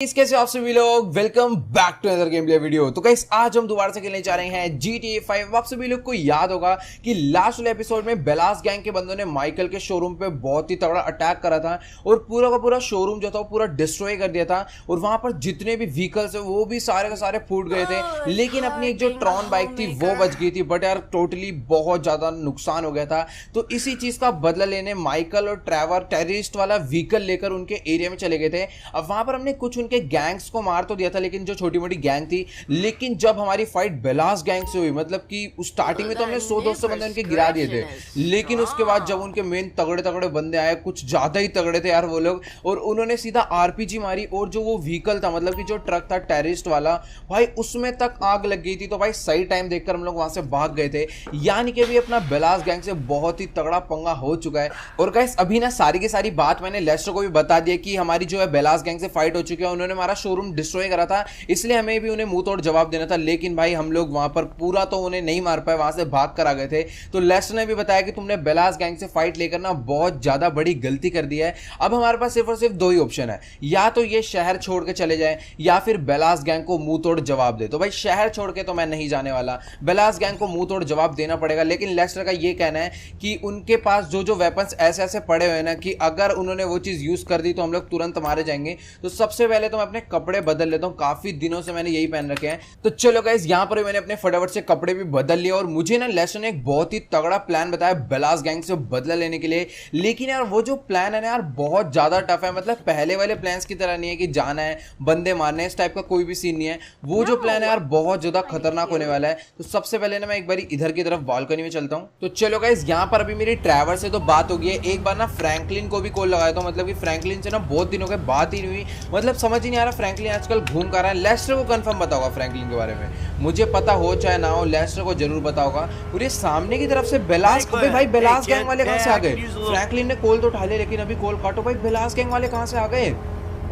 कैसे आप सभी लोग welcome back to another gameplay video. तो गाइस आज हम दोबारा से खेलने जा रहे हैं GTA 5। आप सभी लोग को याद होगा कि लास्ट वाले एपिसोड में बेलास गैंग के बंदों ने माइकल के शोरूम पे बहुत ही तगड़ा अटैक करा था और पूरा का पूरा शोरूम जो था वो पूरा डिस्ट्रॉय कर दिया था और वहां पर जितने भी व्हीकल्स है वो भी सारे के सारे फूट गए थे। लेकिन अपनी एक जो ट्रॉन बाइक थी वो बच गई थी, बट यार टोटली बहुत ज्यादा नुकसान हो गया था। तो इसी चीज का बदला लेने माइकल और ट्रेवर टेररिस्ट वाला व्हीकल लेकर उनके एरिया में चले गए थे। अब वहां पर हमने कुछ उनके गैंग्स को मार तो दिया था, लेकिन जो छोटी मोटी गैंग थी। लेकिन जब हमारी फाइट बेलास गैंग से हुई, मतलब कि उस स्टार्टिंग में तो हमने 100-200 बंदे उनके गिरा दिए थे, लेकिन उसके बाद जब उनके मेन तगड़े तगड़े बंदे आए, कुछ ज्यादा ही तगड़े थे यार वो लोग, और उन्होंने सीधा आरपीजी मारी और जो वो व्हीकल था, मतलब कि जो ट्रक था टेररिस्ट वाला, भाई उसमें तक आग लग गई थी। तो भाई सही टाइम देखकर हम लोग वहां से भाग गए थे। यानी कि अभी अपना बेलास गैंग से बहुत ही तगड़ा पंगा हो चुका है। और गाइस अभी ना सारी की सारी बात मैंने लेस्टर को भी बता दिया कि हमारी जो है बेलास गैंग से फाइट हो चुकी है। उन्होंने हमारा शोरूम डिस्ट्रॉय करा था, इसलिए हमें भी उन्हें मुंह तोड़ जवाब देना था। लेकिन भाई हम लोग वहां पर पूरा तो उन्हें नहीं मार पाए, वहां से भाग कर आ गए थे। तो लेस्टर ने भी बताया कि तुमने बेलास गैंग से फाइट लेकर ना बहुत ज्यादा बड़ी गलती कर दी है। अब हमारे पास सिर्फ और सिर्फ दो ही ऑप्शन है, या तो ये शहर छोड़ के चले जाए या फिर बेलास गैंग को मुंह तोड़ जवाब दे। तो भाई शहर छोड़ के तो मैं नहीं जाने वाला, बेलास गैंग को मुंह तोड़ जवाब देना पड़ेगा। लेकिन लेस्टर का ये कहना है कि उनके पास जो जो वेपन्स ऐसे ऐसे पड़े हुए ना कि अगर उन्होंने वो चीज यूज कर दी तो हम लोग तुरंत मारे जाएंगे। तो सबसे पहले तो मैं अपने कपड़े बदल लेता हूँ, काफी दिनों से मैंने यही पहन रखे हैं। तो चलो गाइस यहाँ पर मैंने अपने फटाफट से कपड़े भी बदल लिए और मुझे ना लेस्टर ने एक बहुत ही तगड़ा प्लान बताया बेलास गैंग से बदला लेने के लिए। लेकिन यार वो जो प्लान है ना यार बहुत ज्यादा टफ है, मतलब पहले वाले प्लान्स की तरह नहीं है कि जाना है बंदे मारने, इस टाइप का कोई भी सीन नहीं है। वो जो प्लान है यार बहुत ज्यादा खतरनाक होने वाला है। तो सबसे पहले ना मैं एक बार इधर की तरफ बालकनी में चलता हूँ। तो चलो गाइस यहाँ पर अभी मेरी ट्रैवर से तो बात हो गई है, एक बार ना फ्रैंकलिन को भी कॉल लगाया था। मतलब कि फ्रैंकलिन से ना बहुत दिनों के बात ही नहीं हुई, मतलब समझ ही नहीं आ रहा फ्रैंकलिन आजकल घूम कर रहा है। लेस्टर को कंफर्म पता होगा फ्रैंकलिन के बारे में, मुझे पता हो चाहे ना हो, लेस्टर को जरूर पता होगा। और ये सामने की तरफ से बेलास, अबे भाई बेलास गैंग वाले कहां से आ गए? फ्रैंकलिन ने कॉल तो उठा लिया लेकिन अभी कॉल काटो। भाई बेलास गैंग वाले कहां से आ गए?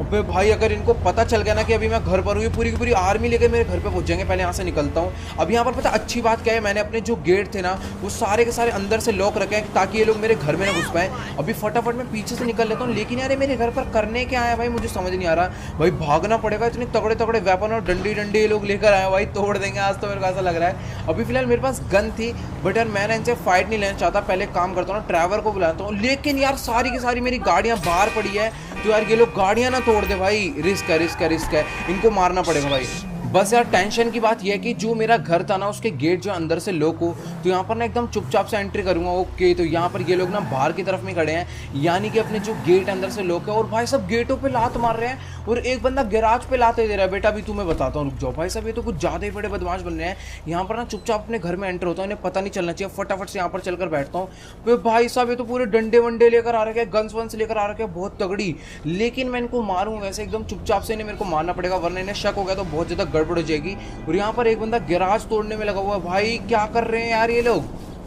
अबे भाई अगर इनको पता चल गया ना कि अभी मैं घर पर हूँ, ये पूरी की पूरी आर्मी लेके मेरे घर पे पहुंच जाएंगे। पहले यहाँ से निकलता हूँ। अब यहाँ पर पता अच्छी बात क्या है, मैंने अपने जो गेट थे ना वो सारे के सारे अंदर से लॉक रखे हैं ताकि ये लोग मेरे घर में ना घुस पाए। अभी फटाफट मैं पीछे से निकल लेता हूँ। लेकिन यार मेरे घर पर करने क्या आया भाई, मुझे समझ नहीं आ रहा। भाई भागना पड़ेगा, इतने तगड़े तगड़े वेपन और डंडी डंडी ये लोग लेकर आए, भाई तोड़ देंगे आज तो, मेरे को ऐसा लग रहा है। अभी फिलहाल मेरे पास गन थी, बट यार मैं इनसे फाइट नहीं लेना चाहता। पहले काम करता हूँ, ट्रैवर को बुलाता हूँ। लेकिन यार सारी की सारी मेरी गाड़ियाँ बाहर पड़ी है, तो यार ये लोग गाड़ियाँ ना तोड़ दे भाई। रिस्क है, रिस्क है, रिस्क है, इनको मारना पड़ेगा भाई। बस यार टेंशन की बात यह है कि जो मेरा घर था ना उसके गेट जो अंदर से लॉक हो, तो यहाँ पर ना एकदम चुपचाप से एंट्री करूंगा। ओके तो यहाँ पर ये लोग ना बाहर की तरफ में खड़े हैं, यानी कि अपने जो गेट अंदर से लॉक है, और भाई सब गेटों पे लात मार रहे हैं और एक बंदा गैराज पे लाते दे रहा है। बेटा अभी तुम्हें बताता हूँ, रुक जाओ भाई साहब, ये तो कुछ ज्यादा ही बड़े बदमाश बन रहे हैं। यहाँ पर ना चुपचाप अपने घर में एंटर होता है, इन्हें पता नहीं चलना चाहिए। फटाफट से यहाँ पर चलकर बैठता हूँ। भाई साहब ये तो पूरे डंडे वंडे लेकर आ रखे हैं, गन्स वंस लेकर आ रखे हैं, बहुत तगड़ी। लेकिन मैं इनको मारूंगा वैसे एकदम चुपचाप से, इन्हें मेरे को मारना पड़ेगा वरना इन्हें शक हो गया तो बहुत ज्यादा गड़बड़ हो जाएगी। और यहाँ पर एक बंदा गैराज तोड़ने में लगा हुआ है। भाई क्या कर रहे हैं यार ये लोग,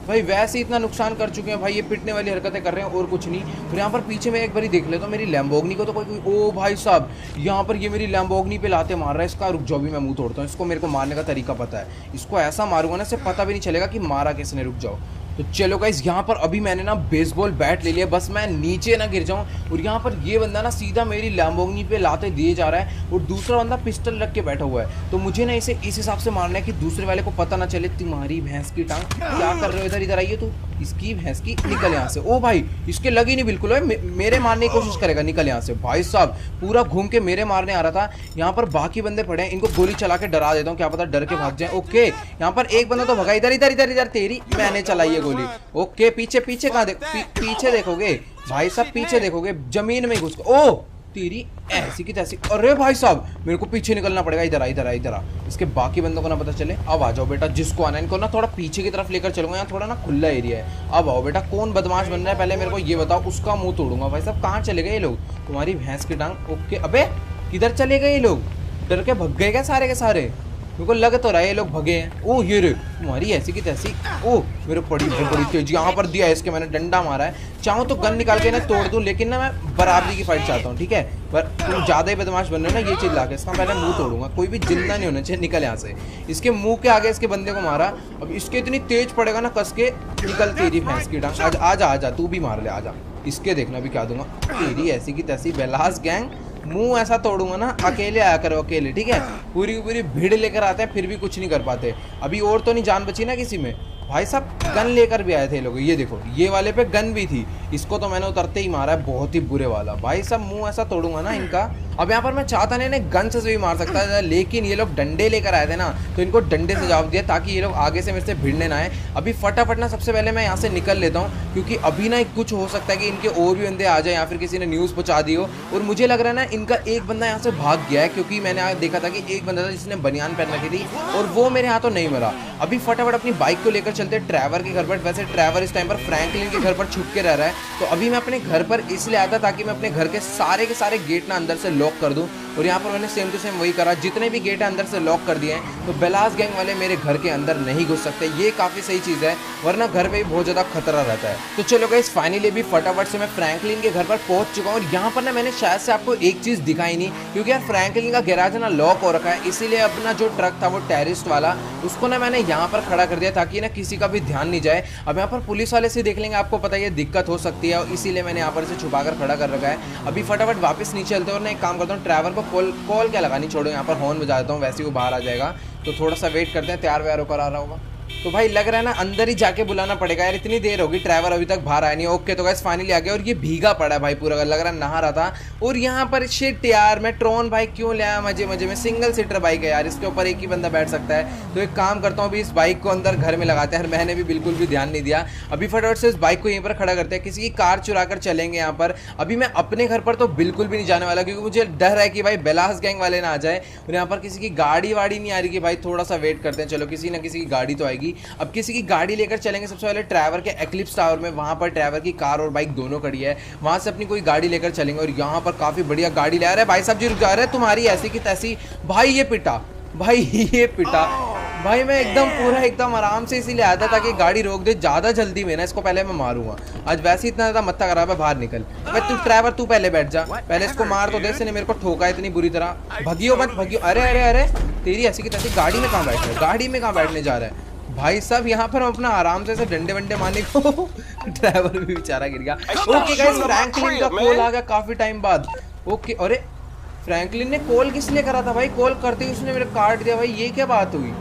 भाई वैसे ही इतना नुकसान कर चुके हैं भाई, ये पिटने वाली हरकतें कर रहे हैं और कुछ नहीं। फिर यहाँ पर पीछे में एक बारी देख लेता हूँ मेरी लैम्बोर्गिनी को, तो कोई ओ भाई साहब यहाँ पर ये मेरी लैम्बोर्गिनी पे लाते मार रहा है। इसका रुक जाओ भी मैं मुंह तोड़ता हूँ, इसको मेरे को मारने का तरीका पता है। इसको ऐसा मारूंगा ना, इससे पता भी नहीं चलेगा कि मारा किसने। रुक जाओ। तो चलो गाइस यहाँ पर अभी मैंने ना बेसबॉल बैट ले लिया, बस मैं नीचे ना गिर जाऊं। और यहाँ पर ये बंदा ना सीधा मेरी लैम्बोर्गिनी पे लाते दिए जा रहा है और दूसरा बंदा पिस्टल रख के बैठा हुआ है। तो मुझे ना इसे इस हिसाब से मारना है कि दूसरे वाले को पता ना चले। तुम्हारी भैंस की टांग, क्या कर रहे हो, इधर इधर आइए। तो इसकी भैंस की, निकल यहाँ से। ओ भाई इसके लगी नहीं बिल्कुल, मेरे मारने की कोशिश करेगा, निकल यहाँ से। भाई साहब पूरा घूम के मेरे मारने आ रहा था। यहाँ पर बाकी बंदे पड़े हैं, इनको गोली चला के डरा देता हूँ, क्या पता डर के भाग जाए। ओके यहाँ पर एक बंदा तो भगा, इधर इधर इधर इधर, तेरी मैंने चलाई है गोली। ओके पीछे पीछे कहाँ पीछे देखोगे भाई साहब, पीछे देखोगे जमीन में घुस। ओ तेरी ऐसी की तैसी। अरे भाई साहब मेरे को पीछे निकलना पड़ेगा, इधर आ इधर आ इधर आ, इसके बाकी बंदों को ना पता चले। अब आ जाओ बेटा, जिसको आना है इनको ना थोड़ा पीछे की तरफ लेकर चलूंगा, यहाँ थोड़ा ना खुला एरिया है। अब आओ बेटा, कौन बदमाश बन रहा है पहले मेरे को ये बताओ, उसका मुंह तोड़ूंगा। भाई साहब कहाँ चले गए ये लोग, तुम्हारी भैंस की टांग। ओके अबे किधर चले गए ये लोग, डर के भग गए क्या सारे के सारे? मेरे को लग तो रहा है ये लोग भगे हैं। ओ ये रे तुम्हारी ऐसी की तैसी। ओ मेरे बड़ी तेज यहाँ पर दिया है, इसके मैंने डंडा मारा है। चाहूँ तो गन निकाल के ना तोड़ दूं, लेकिन ना मैं बराबरी की फाइट चाहता हूँ, ठीक है। पर तुम ज्यादा ही बदमाश बन रहे हो ना, ये चीज लाके इसका पहले मुंह तोड़ूंगा। कोई भी जिंदा नहीं होना चाहिए, निकल यहाँ से। इसके मुंह के आगे इसके बंदे को मारा, अब इसके इतनी तेज पड़ेगा ना कस के, निकल तेरी भैंस की टांग। आजा आजा, तू भी मार ले, आजा। इसके देखना भी क्या दूंगा, तेरी ऐसी की तैसी। बेलास गैंग मुंह ऐसा तोड़ूंगा ना, अकेले आया करो अकेले, ठीक है। पूरी की पूरी भीड़ लेकर आते हैं फिर भी कुछ नहीं कर पाते। अभी और तो नहीं जान बची ना किसी में। भाई साहब गन लेकर भी आए थे लोग, ये देखो ये वाले पे गन भी थी। इसको तो मैंने उतरते ही मारा है, बहुत ही बुरे वाला। भाई साहब मुंह ऐसा तोड़ूंगा ना इनका। अब यहाँ पर मैं चाहता नहीं इन्हें गन से भी मार सकता था, लेकिन ये लोग डंडे लेकर आए थे ना, तो इनको डंडे से जवाब दिया ताकि ये लोग आगे से मेरे से भिड़ने ना आए। अभी फटाफट ना सबसे पहले मैं यहाँ से निकल लेता हूँ, क्योंकि अभी ना कुछ हो सकता है कि इनके और भी बंदे आ जाए या फिर किसी ने न्यूज़ पहुँचा दी हो। और मुझे लग रहा है ना इनका एक बंदा यहाँ से भाग गया है, क्योंकि मैंने देखा था कि एक बंदा था जिसने बनियान पहन रखी थी और वो मेरे यहाँ तो नहीं मरा। अभी फटाफट अपनी बाइक को लेकर चलते ट्रैवर के घर पर। वैसे ट्रैवर इस टाइम पर फ्रैंकलिन के घर पर छुप के रह रहा है, तो अभी मैं अपने घर पर इसलिए आया था ताकि मैं अपने घर के सारे गेट ना अंदर से लॉक कर दूं। और यहाँ पर मैंने सेम टू सेम वही करा, जितने भी गेट है अंदर से लॉक कर दिए हैं, तो बेलास गैंग वाले मेरे घर के अंदर नहीं घुस सकते। ये काफ़ी सही चीज़ है, वरना घर पे भी बहुत ज़्यादा खतरा रहता है। तो चलो गाइस फाइनली भी फटाफट से मैं फ्रैंकलिन के घर पर पहुंच चुका हूँ। और यहाँ पर ना मैंने शायद से आपको एक चीज़ दिखाई नहीं, क्योंकि यार फ्रैंकलिन का गैराज ना लॉक हो रखा है, इसीलिए अपना जो ट्रक था वो टेररिस्ट वाला, उसको ना मैंने यहाँ पर खड़ा कर दिया ताकि ना किसी का भी ध्यान नहीं जाए। अब यहाँ पर पुलिस वाले से देख लेंगे, आपको पता है ये दिक्कत हो सकती है, इसीलिए मैंने यहाँ पर से छुपा कर खड़ा कर रखा है। अभी फटाफट वापस नीचे चलते हैं और ना एक काम करता हूँ, ड्राइवर को कॉल क्या लगानी छोड़ो, यहाँ पर हॉर्न बजा देता हूँ, वैसे ही वो बाहर आ जाएगा। तो थोड़ा सा वेट करते हैं, तैयार व्यार होकर आ रहा होगा। तो भाई लग रहा है ना अंदर ही जाके बुलाना पड़ेगा यार, इतनी देर होगी ड्राइवर अभी तक बाहर आया नहीं। ओके तो गाइस फाइनली आ गया, और ये भीगा पड़ा है भाई पूरा, लग रहा है नहा रहा था। और यहाँ पर शिट यार मैं ट्रॉन बाइक क्यों ले आया मजे में, सिंगल सीटर बाइक है यार, इसके ऊपर एक ही बंदा बैठ सकता है। तो एक काम करता हूँ अभी इस बाइक को अंदर घर में लगाते हैं, मैंने भी बिल्कुल भी ध्यान नहीं दिया। अभी फटाफट से इस बाइक को यहीं पर खड़ा करते हैं, किसी की कार चुरा कर चलेंगे यहाँ पर। अभी मैं अपने घर पर तो बिल्कुल भी नहीं जाने वाला, क्योंकि मुझे डर है कि भाई बेलास गैंग वाले ना आ जाए। और यहाँ पर किसी की गाड़ी वाड़ी नहीं आ रही कि भाई थोड़ा सा वेट करते हैं, चलो किसी ना किसी की गाड़ी तो आएगी। अब किसी की गाड़ी लेकर चलेंगे सबसे पहले ट्रैवर के एक्लिप्स टावर में, वहां पर ट्रैवर की कार और बाइक दोनों खड़ी है, वहां से अपनी कोई गाड़ी लेकर चलेंगे। और यहाँ पर काफी बढ़िया गाड़ी ले आ रहा है भाई साहब जी, रुक जा रहे हैं तुम्हारी ऐसी की तैसी। भाई ये पिटा भाई मैं एकदम आराम से इसीलिए आया था ताकि गाड़ी रोक दे, ज्यादा जल्दी में ना इसको पहले मैं मारूंगा। आज वैसे इतना ज्यादा मत्था खराब है, बाहर निकल भाई तू ड्राइवर, तू पहले बैठ जा, पहले इसको मार तो दे, इसने मेरे को ठोका इतनी बुरी तरह। भगियो मत भगियो, अरे तेरी ऐसी की तैसी गाड़ी में कहाँ बैठने जा रहा है भाई साहब। यहाँ पर हम अपना आराम से डंडे वंडे मारने को ड्राइवर भी बेचारा गिर गया। ओके गाइस फ्रैंकलिन का कॉल आ गया काफी टाइम बाद। ओके अरे फ्रैंकलिन ने कॉल किस लिए करा था भाई, कॉल करते ही उसने मेरे काट दिया भाई, ये क्या बात हुई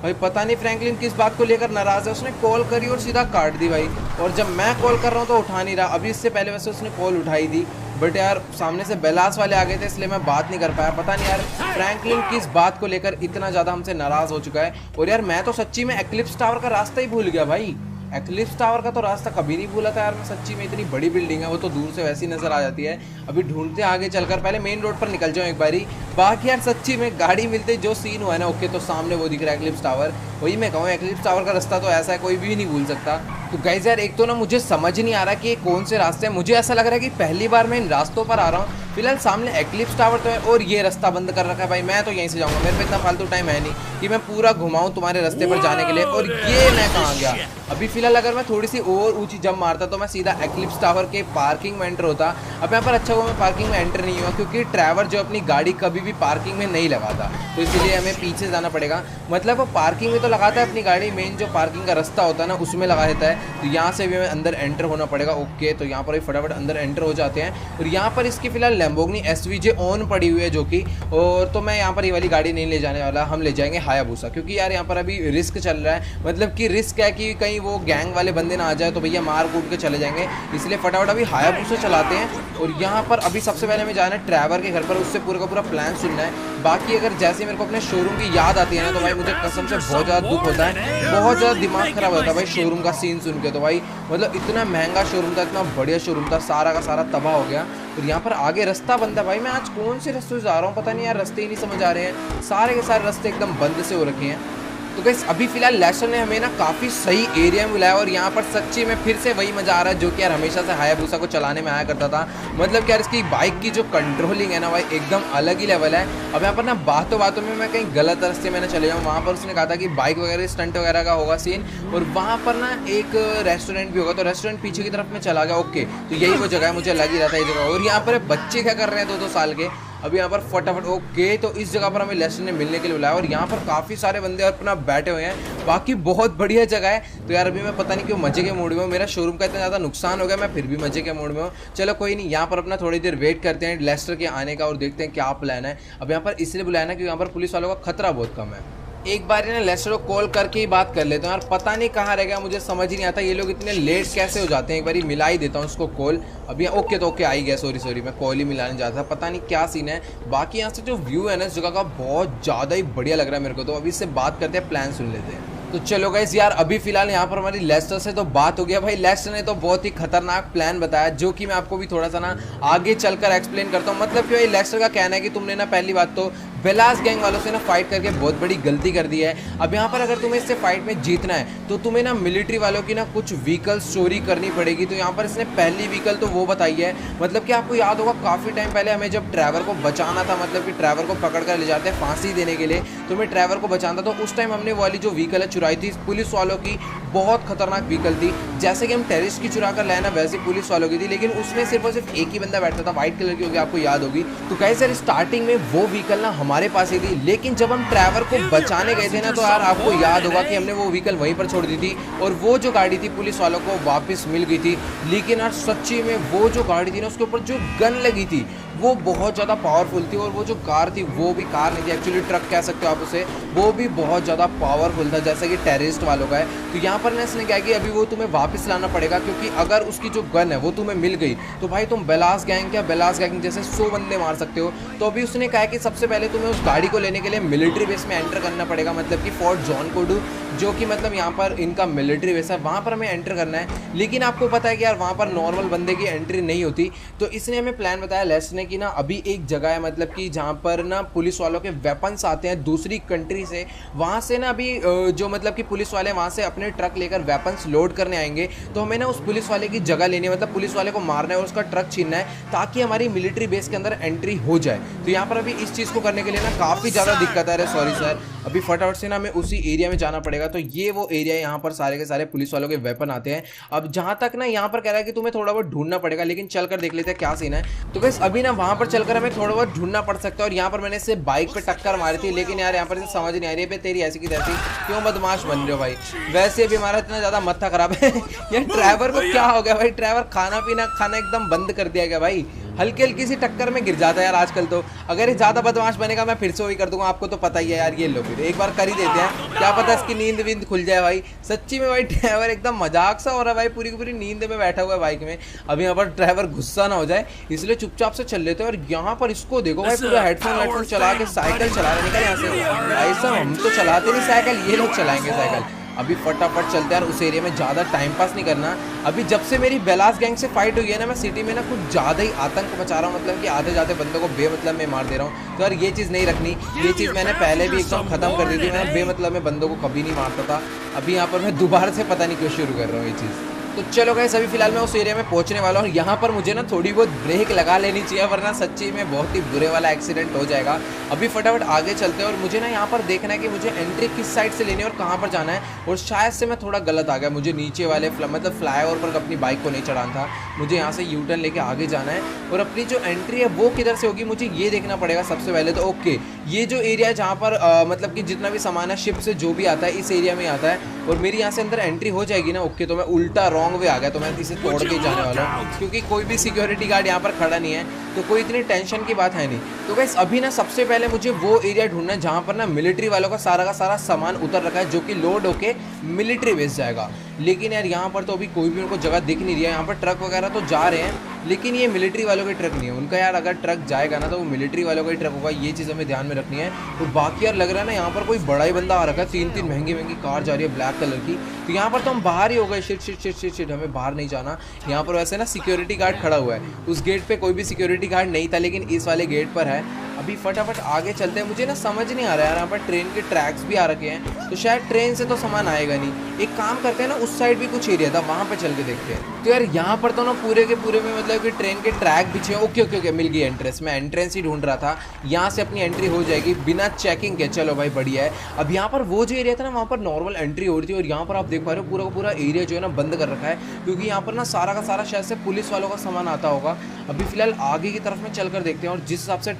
भाई, पता नहीं फ्रैंकलिन किस बात को लेकर नाराज है, उसने कॉल करी और सीधा काट दी भाई। और जब मैं कॉल कर रहा हूँ तो उठा नहीं रहा। अभी इससे पहले वैसे उसने कॉल उठाई थी, बट यार सामने से बेलास वाले आ गए थे इसलिए मैं बात नहीं कर पाया। पता नहीं यार फ्रैंकलिन किस बात को लेकर इतना ज़्यादा हमसे नाराज़ हो चुका है। और यार मैं तो सच्ची में एक्लिप्स टावर का रास्ता ही भूल गया भाई, एक्लिप्स टावर का तो रास्ता कभी नहीं भूला था यार मैं सच्ची में। इतनी बड़ी बिल्डिंग है, वो तो दूर से वैसी नजर आ जाती है। अभी ढूंढते आगे चलकर, पहले मेन रोड पर निकल जाऊँ एक बारी। बाकी यार सच्ची में गाड़ी मिलते जो सीन हुआ है ना, ओके तो सामने वो दिख रहा है एक्लिप्स टावर, वही मैं कहूँ एक्लिप्स टावर का रास्ता तो ऐसा है कोई भी नहीं भूल सकता। तो गाइस यार एक तो ना मुझे समझ नहीं आ रहा कि ये कौन से रास्ते हैं, मुझे ऐसा लग रहा है कि पहली बार मैं इन रास्तों पर आ रहा हूँ। फिलहाल सामने एक्लिप्स टावर तो है और ये रास्ता बंद कर रखा है भाई, मैं तो यहीं से जाऊँगा, मेरे पे इतना फालतू टाइम है नहीं कि मैं पूरा घुमाऊँ तुम्हारे रास्ते पर जाने के लिए। और ये मैं कहाँ गया अभी फिलहाल, अगर मैं थोड़ी सी और ऊंची जंप मारता तो मैं सीधा एक्लिप्स टावर के पार्किंग में एंटर होता। अब यहाँ पर अच्छा हुआ मैं पार्किंग में एंटर नहीं हुआ, क्योंकि ट्रैवर जो अपनी गाड़ी कभी भी पार्किंग में नहीं लगाता, तो इसीलिए हमें पीछे जाना पड़ेगा। मतलब वो पार्किंग में तो लगाता है अपनी गाड़ी, मेन जो पार्किंग का रास्ता होता है ना उसमें लगा देता है। तो यहाँ से भी हमें अंदर एंटर होना पड़ेगा। ओके तो यहाँ पर भी फटाफट अंदर एंटर हो जाते हैं। और यहाँ पर इसकी फिलहाल लैम्बोर्गिनी एसवीजे ऑन पड़ी हुई है जो कि, और तो मैं यहाँ पर ये वाली गाड़ी नहीं ले जाने वाला, हम ले जाएंगे हायाबुसा, क्योंकि यार यहाँ पर अभी रिस्क चल रहा है। मतलब कि रिस्क है कि कहीं वो गैंग वाले बंदे ना आ जाए तो भैया मार कूट के चले जाएंगे, इसलिए फटाफट अभी हायाबुसा चलाते हैं। और यहाँ पर अभी सबसे पहले हमें जाना है ट्रैवर के घर पर, उससे पूरा का पूरा प्लान सुनना है। बाकी अगर जैसे मेरे को अपने शोरूम की याद आती है ना, तो भाई मुझे कसम से बहुत ज़्यादा दुख होता है, बहुत ज़्यादा दिमाग खराब होता है भाई शोरूम का सीन सुन के। तो भाई मतलब इतना महंगा शोरूम था, इतना बढ़िया शोरूम था, सारा का सारा तबाह हो गया। और यहाँ पर आगे रास्ता बंद है भाई, मैं आज कौन से रास्ते से जा रहा हूँ पता नहीं यार, रास्ते ही नहीं समझ आ रहे हैं, सारे के सारे रास्ते एकदम बंद से हो रखे हैं। तो गाइस अभी फिलहाल लेसर ने हमें ना काफ़ी सही एरिया में बुलाया, और यहाँ पर सच्ची में फिर से वही मज़ा आ रहा है जो कि यार हमेशा से हायाबुसा को चलाने में आया करता था। मतलब कि यार इसकी बाइक की जो कंट्रोलिंग है ना भाई एकदम अलग ही लेवल है। अब यहाँ पर ना बातों में मैं कहीं गलत रास्ते में ना चले जाऊँ, वहाँ पर उसने कहा था कि बाइक वगैरह स्टंट वगैरह का होगा सीन, और वहाँ पर ना एक रेस्टोरेंट भी होगा, तो रेस्टोरेंट पीछे की तरफ में चला गया। ओके तो यही वो जगह है, मुझे लग ही रहा था ये जगह। और यहाँ पर बच्चे क्या कर रहे हैं 2-2 साल के, अभी यहाँ पर फटाफट ओके, तो इस जगह पर हमें लेस्टर ने मिलने के लिए बुलाया और यहाँ पर काफ़ी सारे बंदे अपना बैठे हुए हैं। बाकी बहुत बढ़िया जगह है। तो यार अभी मैं पता नहीं क्यों मजे के मूड में हूँ, मेरा शोरूम का इतना ज़्यादा नुकसान हो गया, मैं फिर भी मजे के मूड में हूँ। चलो कोई नहीं, यहाँ पर अपना थोड़ी देर वेट करते हैं लेस्टर के आने का और देखते हैं क्या प्लान है। अब यहाँ पर इसलिए बुलाया ना क्योंकि यहाँ पर पुलिस वालों का खतरा बहुत कम है। एक बार ना लेस्टर को कॉल करके ही बात कर लेते हैं यार, पता नहीं कहाँ रह गया, मुझे समझ ही नहीं आता ये लोग इतने लेट कैसे हो जाते हैं। एक बार मिला ही देता हूँ उसको कॉल। अभी ओके, तो ओके आई गया, सॉरी मैं कॉल ही मिलाने जाता था, पता नहीं क्या सीन है। बाकी यहाँ से जो व्यू है ना इस जगह का बहुत ज़्यादा ही बढ़िया लग रहा है मेरे को। तो अभी इससे बात करते हैं, प्लान सुन लेते हैं। तो चलो गाइस यार अभी फिलहाल यहाँ पर हमारी लेस्टर से तो बात हो गया। भाई लेस्टर ने तो बहुत ही खतरनाक प्लान बताया, जो कि मैं आपको भी थोड़ा सा ना आगे चलकर एक्सप्लेन करता हूँ। मतलब कि भाई लेस्टर का कहना है कि तुमने ना पहली बात तो बेलास गैंग वालों से ना फाइट करके बहुत बड़ी गलती कर दी है। अब यहाँ पर अगर तुम्हें इससे फाइट में जीतना है तो तुम्हें ना मिलिट्री वालों की ना कुछ व्हीकल चोरी करनी पड़ेगी। तो यहाँ पर इसने पहली व्हीकल तो वो बताई है। मतलब कि आपको याद होगा काफ़ी टाइम पहले हमें जब ट्रैवर को बचाना था, मतलब कि ट्रैवर को पकड़ कर ले जाते हैं फांसी देने के लिए, तो हमें ट्रैवर को बचाना था। तो उस टाइम हमने वाली जो व्हीकल है चुराई थी, पुलिस वालों की बहुत खतरनाक व्हीकल थी। जैसे कि हम टेररिस्ट की चुरा कर लाए ना वैसे पुलिस वालों की थी, लेकिन उसमें सिर्फ और सिर्फ एक ही बंदा बैठता था, व्हाइट कलर की होगी, आपको याद होगी। तो गाइस यार स्टार्टिंग में वो व्हीकल ना हमारे पास ही थी, लेकिन जब हम ट्रैवर को बचाने गए थे ना तो यार आपको याद होगा कि हमने वो व्हीकल वहीं पर छोड़ दी थी और वो जो गाड़ी थी पुलिस वालों को वापस मिल गई थी। लेकिन यार सच्ची में वो जो गाड़ी थी ना उसके ऊपर जो गन लगी थी वो बहुत ज़्यादा पावरफुल थी, और वो जो कार थी वो भी कार नहीं थी, एक्चुअली ट्रक कह सकते हो आप उसे, वो भी बहुत ज़्यादा पावरफुल था जैसे कि टेररिस्ट वालों का है। तो यहाँ पर ना इसने क्या कि अभी वो तुम्हें वापस लाना पड़ेगा, क्योंकि अगर उसकी जो गन है वो तुम्हें मिल गई तो भाई तुम बेलास गैंग जैसे 100 बंदे मार सकते हो। तो अभी उसने कहा कि सबसे पहले तुम्हें उस गाड़ी को लेने के लिए मिलिट्री बेस में एंटर करना पड़ेगा, मतलब कि फोर्ट जॉन कोडू, जो कि मतलब यहाँ पर इनका मिलिट्री बेस है, वहाँ पर हमें एंटर करना है। लेकिन आपको पता है कि यार वहाँ पर नॉर्मल बंदे की एंट्री नहीं होती। तो इसने हमें प्लान बताया लेस्टर ने कि ना अभी एक जगह है, मतलब कि जहाँ पर ना पुलिस वालों के वेपन्स आते हैं दूसरी कंट्री से, वहाँ से ना अभी जो मतलब कि पुलिस वाले वहाँ से अपने ट्रक लेकर वेपन्स लोड करने आएंगे। तो हमें ना उस पुलिस वाले की जगह लेनी है, मतलब पुलिस वाले को मारना है और उसका ट्रक छीनना है ताकि हमारी मिलिट्री बेस के अंदर एंट्री हो जाए। तो यहाँ पर अभी इस चीज़ को करने के लिए ना काफ़ी ज़्यादा दिक्कत है। सॉरी सर, अभी फटाफट से ना हमें उसी एरिया में जाना पड़ेगा। तो ये वो एरिया है, यहाँ पर सारे के सारे पुलिस वालों के वेपन आते हैं। अब जहाँ तक ना यहाँ पर कह रहा है कि तुम्हें थोड़ा बहुत ढूंढना पड़ेगा, लेकिन चलकर देख लेते हैं क्या सीन है। तो बस अभी ना वहाँ पर चलकर हमें थोड़ा बहुत ढूंढना पड़ सकता है। और यहाँ पर मैंने इससे बाइक पे टक्कर मारी थी, लेकिन यार यहाँ पर समझ नहीं आ रही है तेरी ऐसी की तैसी क्यों बदमाश बन रहे हो भाई। वैसे भी हमारा इतना ज़्यादा मत्था खराब है यार ड्राइवर को क्या हो गया भाई, ड्राइवर खाना पीना खाना एकदम बंद कर दिया गया भाई, हल्की हल्की सी टक्कर में गिर जाता है यार आजकल। तो अगर ये ज़्यादा बदमाश बनेगा मैं फिर से वही कर दूंगा, आपको तो पता ही है यार। ये लो फिर एक बार कर ही देते हैं, क्या पता इसकी नींद वींद खुल जाए भाई। सच्ची में भाई ड्राइवर एकदम मजाक सा हो रहा है भाई, पूरी की पूरी नींद में बैठा हुआ है बाइक में। अभी यहाँ पर ड्राइवर गुस्सा ना हो जाए इसलिए चुपचाप से चल लेते हैं। और यहाँ पर इसको देखो भाई पूरा हेडफोन चला के साइकिल चला रहे, निकल यहाँ से भाई साहब, हम तो चलाते नहीं साइकिल, ये लोग चलाएंगे साइकिल। अभी फटाफट चलते हैं और उस एरिया में ज़्यादा टाइम पास नहीं करना। अभी जब से मेरी बेलास गैंग से फाइट हुई है ना, मैं सिटी में ना कुछ ज़्यादा ही आतंक मचा रहा हूँ, मतलब कि आते जाते बंदों को बेमतलब में मार दे रहा हूँ। तो यार ये चीज़ नहीं रखनी, ये चीज़ मैंने पहले भी एकदम ख़त्म कर दी थी, मैं बेमतलब में बंदों को कभी नहीं मारता था। अभी यहाँ पर मैं दोबारा से पता नहीं क्यों शुरू कर रहा हूँ ये चीज़। तो चलो गाइस अभी फिलहाल मैं उस एरिया में पहुंचने वाला हूँ। यहाँ पर मुझे ना थोड़ी बहुत ब्रेक लगा लेनी चाहिए, वरना सच्ची में बहुत ही बुरे वाला एक्सीडेंट हो जाएगा। अभी फटाफट आगे चलते हैं और मुझे ना यहाँ पर देखना है कि मुझे एंट्री किस साइड से लेनी है और कहाँ पर जाना है। और शायद से मैं थोड़ा गलत आ गया, मुझे नीचे वाले मतलब फ्लाईओवर पर अपनी बाइक को नहीं चढ़ाना था, मुझे यहाँ से यू टर्न लेके आगे जाना है। और अपनी जो एंट्री है वो किधर से होगी मुझे ये देखना पड़ेगा सबसे पहले। तो ओके, ये जो एरिया है जहाँ पर मतलब कि जितना भी सामान है शिप से जो भी आता है इस एरिया में आता है, और मेरी यहाँ से अंदर एंट्री हो जाएगी ना। ओके, तो मैं उल्टा रॉन्ग वे आ गया, तो मैं इसे तोड़ के जाने वाला हूँ, क्योंकि कोई भी सिक्योरिटी गार्ड यहाँ पर खड़ा नहीं है, तो कोई इतनी टेंशन की बात है नहीं। तो गाइस अभी ना सबसे पहले मुझे वो एरिया ढूंढना है जहाँ पर ना मिलिट्री वालों का सारा सामान उतर रखा है, जो कि लोड होके मिलिट्री बेस जाएगा। लेकिन यार यहाँ पर तो अभी कोई भी उनको जगह दिख नहीं रही है। यहाँ पर ट्रक वगैरह तो जा रहे हैं, लेकिन ये मिलिट्री वालों के ट्रक नहीं है उनका। यार अगर ट्रक जाएगा ना तो वो मिलिट्री वालों का ही ट्रक होगा, ये चीज़ हमें ध्यान में रखनी है। और बाकी यार लग रहा है ना यहाँ पर कोई बड़ा ही बंदा आ रखा है, 3 महंगी कार जा रही है ब्लैक कलर की। तो यहाँ पर तो हम बाहर ही हो गए। शिट, हमें बाहर नहीं जाना। यहाँ पर वैसे ना सिक्योरिटी गार्ड खड़ा हुआ है, उस गेट पे कोई भी सिक्योरिटी गार्ड नहीं था, लेकिन इस वाले गेट पर है। अभी फटाफट आगे चलते हैं। मुझे ना समझ नहीं आ रहा है, यहाँ पर ट्रेन के ट्रैक्स भी आ रखे हैं, तो शायद ट्रेन से तो सामान आएगा नहीं। एक काम करते हैं ना, उस साइड भी कुछ एरिया था, वहाँ पे चल के देखते हैं। तो यार यहाँ पर तो ना पूरे के पूरे में मतलब कि ट्रेन के ट्रैक बिछे हैं। ओके ओके ओके, मिल गई एंट्रेंस। मैं एंट्रेंस ही ढूंढ रहा था, यहाँ से अपनी एंट्री हो जाएगी बिना चेकिंग के। चलो भाई बढ़िया है। अब यहाँ पर वो जो एरिया था ना, वहाँ पर नॉर्मल एंट्री हो रही थी, और यहाँ पर आप देख पा रहे हो पूरा का पूरा एरिया जो है ना बंद कर रखा है, क्योंकि यहाँ पर ना सारा का सारा शायद से पुलिस वालों का सामान आता होगा। अभी फिलहाल आगे की तरफ में चलकर देखते हैं, और जिस हिसाब से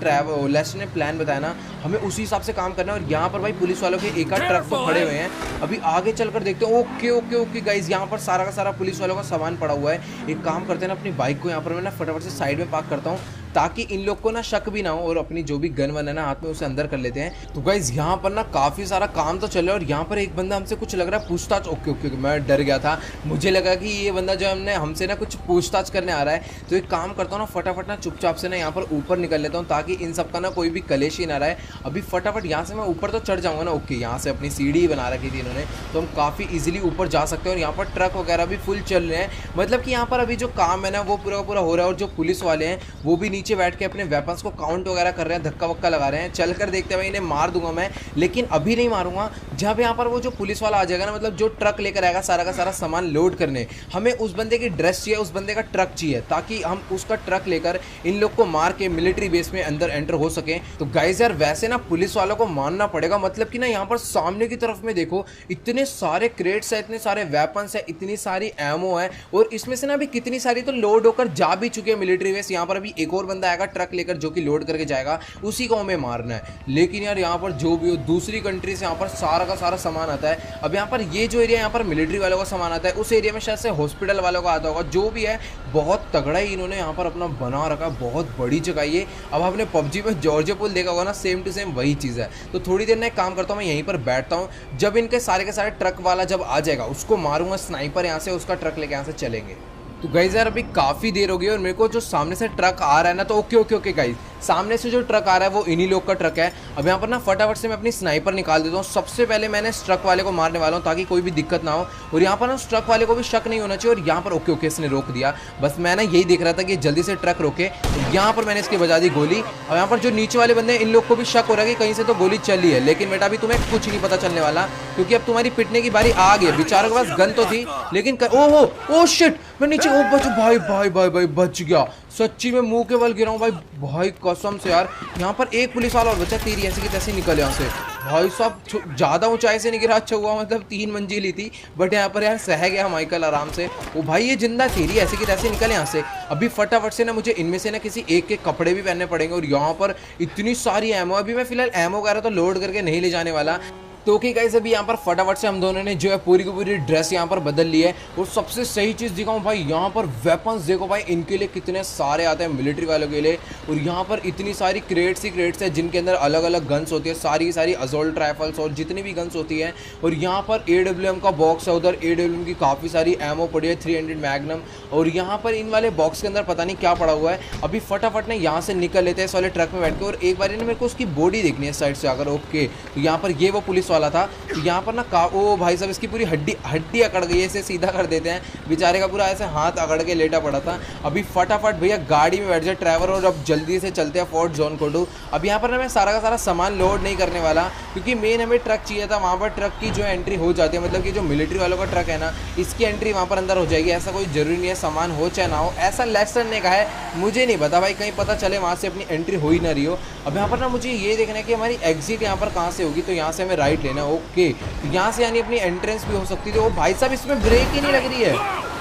लेस्टर ने प्लान बताया ना, हमें उसी हिसाब से काम करना है। और यहाँ पर भाई पुलिस वालों के एक आध ट्रक तो खड़े हुए हैं। अभी आगे चलकर देखते हैं। ओके ओके ओके गाइस, यहाँ पर सारा का सारा पुलिस वालों का सामान पड़ा हुआ है। एक काम करते हैं ना, अपनी बाइक को यहाँ पर मैं ना फटाफट से साइड में पार्क करता हूँ, ताकि इन लोग को ना शक भी ना हो, और अपनी जो भी गन वन है ना हाथ में, उसे अंदर कर लेते हैं। तो गाइस यहाँ पर ना काफी सारा काम तो चल रहा है, और यहाँ पर एक बंदा हमसे कुछ लग रहा है पूछताछ। ओके ओके, मैं डर गया था, मुझे लगा कि ये बंदा जो हमसे ना कुछ पूछताछ करने आ रहा है। तो एक काम करता हूँ ना, फटाफट ना चुपचाप से ना यहाँ पर ऊपर निकल लेता हूँ, ताकि इन सब का ना कोई भी कलेश ही ना रहे। अभी फटाफट यहाँ से मैं ऊपर तो चढ़ जाऊँगा ना। ओके, यहाँ से अपनी सीढ़ी बना रखी थी इन्होंने, तो हम काफ़ी इजीली ऊपर जा सकते हैं। और यहाँ पर ट्रक वगैरह भी फुल चल रहे हैं, मतलब कि यहाँ पर अभी जो काम है ना वो पूरा पूरा हो रहा है। और जो पुलिस वाले हैं वो भी नीचे बैठ के अपने वेपन्स को काउंट वगैरह कर रहे हैं, धक्का वक्का लगा रहे हैं। चलकर देखते हैं भाई, इन्हें मार दूंगा मैं, लेकिन अभी नहीं मारूंगा। जब यहाँ पर वो जो पुलिस वाला आ जाएगा ना, मतलब जो ट्रक लेकर आएगा सारा का सारा सामान लोड करने, हमें उस बंदे की ड्रेस चाहिए, उस बंदे का ट्रक चाहिए, ताकि हम उसका ट्रक लेकर इन लोग को मार के मिलिट्री बेस में अंदर एंटर हो सके। तो गाइस यार वैसे ना पुलिस वालों को मानना पड़ेगा, मतलब कि ना यहाँ पर सामने की तरफ में देखो, इतने सारे क्रेट्स है, इतने सारे वेपन्स है, इतनी सारी एमो है, और इसमें से ना अभी कितनी सारी तो लोड होकर जा भी चुके हैं मिलिट्री बेस। यहाँ पर अभी एक और बंदा आएगा ट्रक लेकर, जो कि लोड करके जाएगा, उसी को हमें मारना है। लेकिन यार यहाँ पर जो भी हो, दूसरी कंट्री से यहाँ पर सारा का सारा सामान आता है। अब यहाँ पर ये जो एरिया यहाँ पर मिलिट्री वालों का सामान आता है, उस एरिया में शायद से हॉस्पिटल वालों का आता होगा। जो भी है बहुत तगड़ा ही इन्होंने यहाँ पर अपना बना रखा, बहुत बड़ी जगह ये। अब आपने पबजी में जॉर्जिया पुल देखा होगा ना, सेम टू सेम वही चीज़ है। तो थोड़ी देर में काम करता हूँ, मैं यहीं पर बैठता हूँ। जब इनके सारे के सारे ट्रक वाला जब आ जाएगा, उसको मारूंगा स्नाइपर यहाँ से, उसका ट्रक लेके यहाँ से चलेंगे। तो गाइस यार अभी काफ़ी देर हो गई, और मेरे को जो सामने से ट्रक आ रहा है ना, तो ओके ओके ओके गाइस, सामने से जो ट्रक आ रहा है वो इन्हीं लोग का ट्रक है। अब यहाँ पर ना फटाफट से मैं अपनी स्नाइपर निकाल देता हूँ। सबसे पहले मैंने इस ट्रक वाले को मारने वाला हूँ, ताकि कोई भी दिक्कत ना हो, और यहाँ पर ना उस ट्रक वाले को भी शक नहीं होना चाहिए। और यहाँ पर ओके ओके इसने रोक दिया, बस मैं ना यही देख रहा था कि जल्दी से ट्रक रोके। तो यहाँ पर मैंने इसकी बजा दी गोली। और यहाँ पर जो नीचे वाले बंदे, इन लोग को भी शक हो रहा है कि कहीं से तो गोली चली है, लेकिन बेटा अभी तुम्हें कुछ नहीं पता चलने वाला, क्योंकि अब तुम्हारी पिटने की बारी आ गई। बेचारों के पास गन तो थी, लेकिन ओ शिट, मैं नीचे बच भाई भाई भाई भाई बच गया। सच्ची में मुंह के बल गिरा हूँ भाई कसम से यार। यहाँ पर एक पुलिस वाला और बचा, तेरी ऐसी की तैसी निकल यहाँ से। भाई साहब ज़्यादा ऊंचाई से नहीं गिरा, अच्छा हुआ, मतलब 3 मंजिल ही थी, बट यहाँ पर यार सह गया माइकल आराम से। ओ भाई ये जिंदा, तेरी ऐसी की तैसी निकल यहाँ से। अभी फटाफट से ना मुझे इनमें से ना किसी एक के कपड़े भी पहनने पड़ेंगे। और यहाँ पर इतनी सारी एमो, अभी मैं फिलहाल एमो वगैरह तो लोड करके नहीं ले जाने वाला। तो ओके गाइस, अभी यहाँ पर फटाफट से हम दोनों ने जो है पूरी की पूरी ड्रेस यहाँ पर बदल ली है। और सबसे सही चीज़ दिखाऊँ भाई, यहाँ पर वेपन्स देखो भाई, इनके लिए कितने सारे आते हैं मिलिट्री वालों के लिए। और यहाँ पर इतनी सारी क्रेट्स ही क्रेट्स है, जिनके अंदर अलग अलग गन्स होती है, सारी सारी असॉल्ट राइफल्स और जितनी भी गन्स होती है। और यहाँ पर AWM का बॉक्स है, उधर AWM की काफ़ी सारी एमो पड़ी है, 300 मैग्नम। और यहाँ पर इन वाले बॉक्स के अंदर पता नहीं क्या पड़ा हुआ है। अभी फटाफट ने यहाँ से निकल लेते हैं इस वाले ट्रक में बैठ के। और एक बार मेरे को उसकी बॉडी देखनी है साइड से अगर। ओके, तो यहाँ पर ये वो पुलिस वाला था। तो यहाँ पर ना ओ भाई साहब, इसकी पूरी हड्डी अकड़ गई है, इसे सीधा कर देते हैं। बेचारे का पूरा ऐसे हाथ अकड़ के लेटा पड़ा था। अभी फटाफट भैया गाड़ी में बैठ जाए ड्राइवर, और अब जल्दी से चलते हैं फोर्ट जॉन कोडू। अब यहाँ पर ना मैं सारा का सारा सामान लोड नहीं करने वाला, क्योंकि मेन हमें ट्रक चाहिए था। वहाँ पर ट्रक की जो एंट्री हो जाती है, मतलब कि जो मिलिट्री वालों का ट्रक है ना, इसकी एंट्री वहाँ पर अंदर हो जाएगी। ऐसा कोई जरूरी नहीं है सामान हो चाहे ना हो, ऐसा लेस्टर ने कहा है, मुझे नहीं पता भाई, कहीं पता चले वहाँ से अपनी एंट्री हो ही ना रही हो। अब यहाँ पर ना मुझे ये देखना है कि हमारी एग्जिट यहाँ पर कहाँ से होगी। तो यहाँ से हमें राइट लेना है। ओके, तो यहाँ से यानी अपनी एंट्रेंस भी हो सकती थी। ओ भाई साहब, इसमें ब्रेक ही नहीं लग रही है,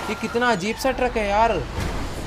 ये कितना अजीब सा ट्रक है यार।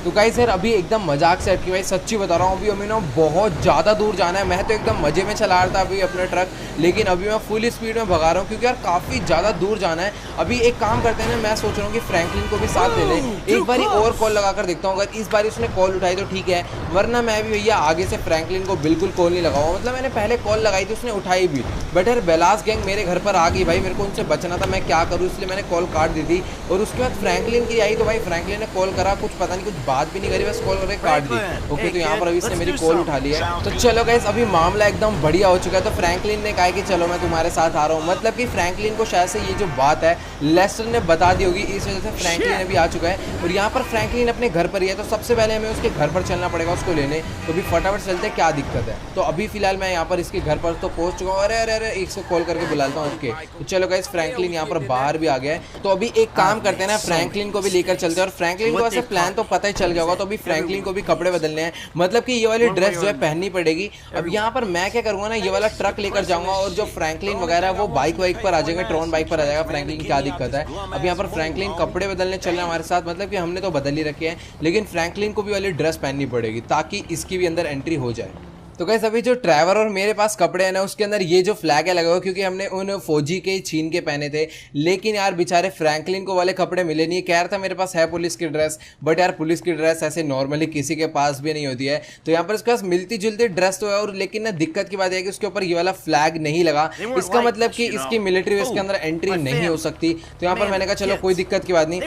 तो गाइस यार अभी एकदम मजाक से हटके भाई सच्ची बता रहा हूँ, अभी हमें ना बहुत ज़्यादा दूर जाना है। मैं तो एकदम मज़े में चला रहा था अभी अपना ट्रक, लेकिन अभी मैं फुल स्पीड में भगा रहा हूँ, क्योंकि यार काफ़ी ज़्यादा दूर जाना है। अभी एक काम करते हैं ना, मैं सोच रहा हूँ कि फ्रैंकलिन को भी साथ ले लें। एक बारी और कॉल लगा कर देखता हूँ, अगर इस बार उसने कॉल उठाई तो ठीक है, वरना मैं भी भैया आगे से फ्रैंकलिन को बिल्कुल कॉल नहीं लगाऊंगा। मतलब मैंने पहले कॉल लगाई थी, उसने उठाई भी, बट यार बेलास गैंग मेरे घर पर आ गई भाई, मेरे को उनसे बचना था, मैं क्या करूँ, इसलिए मैंने कॉल काट दी थी। और उसके बाद फ्रैंकलिन की आई, तो भाई फ्रैंकलिन ने कॉल करा, कुछ पता नहीं कुछ बात भी नहीं करी, बस कॉल करके काट दी। ओके, तो यहाँ पर अभी इसने मेरी कॉल उठा ली है। तो चलो गाइस, अभी मामला एकदम बढ़िया हो चुका है। तो फ्रैंकलिन ने कहा कि चलो मैं तुम्हारे साथ आ रहा हूँ। मतलब कि फ्रैंकलिन को शायद से ये जो बात है लेस्टर ने बता दी होगी, इस वजह से फ्रैंकलिन अभी आ चुका है। और यहाँ पर फ्रैंकलिन अपने घर पर ही है, तो सबसे पहले हमें उसके घर पर चलना पड़ेगा उसको लेने। तो अभी फटाफट चलते हैं, क्या दिक्कत है। तो अभी फिलहाल मैं यहाँ पर इसके घर पर तो पहुंच चुका हूँ। अरे अरे अरे, इसको कॉल करके बुलाता हूँ। ओके, तो चलो गाइस, फ्रैंकलिन यहाँ पर बाहर भी आ गया है। तो अभी एक काम करते हैं ना, फ्रैंकलिन को भी लेकर चलते हैं। और फ्रैंकलिन को वैसे प्लान तो पता ही चल गया होगा, तो अभी फ्रैंकलिन को भी कपड़े बदलने हैं। मतलब कि ये वाली ड्रेस जो है पहननी पड़ेगी। अब यहाँ पर मैं क्या करूंगा ना, ये वाला ट्रक लेकर जाऊंगा और जो फ्रैंकलिन वगैरह है वो बाइक वाइक पर आ जाएंगे, ट्रॉन बाइक पर आ जाएगा। फ्रैंकलिन क्या दिक्कत है। अब यहाँ पर फ्रैंकलिन कपड़े बदलने चल रहे हैं हमारे साथ। मतलब कि हमने तो बदल ही रखे हैं, लेकिन फ्रैंकलिन को भी वाली ड्रेस पहननी पड़ेगी ताकि इसकी भी अंदर एंट्री हो जाए। तो गाइस, अभी जो ट्रैवर और मेरे पास कपड़े हैं ना, उसके अंदर ये जो फ्लैग है लगा हुआ, क्योंकि हमने उन फौजी के छीन के पहने थे। लेकिन यार बेचारे फ्रैंकलिन को वाले कपड़े मिले नहीं। कह रहा था मेरे पास है पुलिस की ड्रेस, बट यार पुलिस की ड्रेस ऐसे नॉर्मली किसी के पास भी नहीं होती है। तो यहाँ पर इसके पास मिलती जुलती ड्रेस तो है, और लेकिन ना दिक्कत की बात है कि उसके ऊपर ये वाला फ्लैग नहीं लगा। इसका मतलब कि इसकी मिलिट्री बेस के अंदर एंट्री नहीं हो सकती। तो यहाँ पर मैंने कहा चलो कोई दिक्कत की बात नहीं,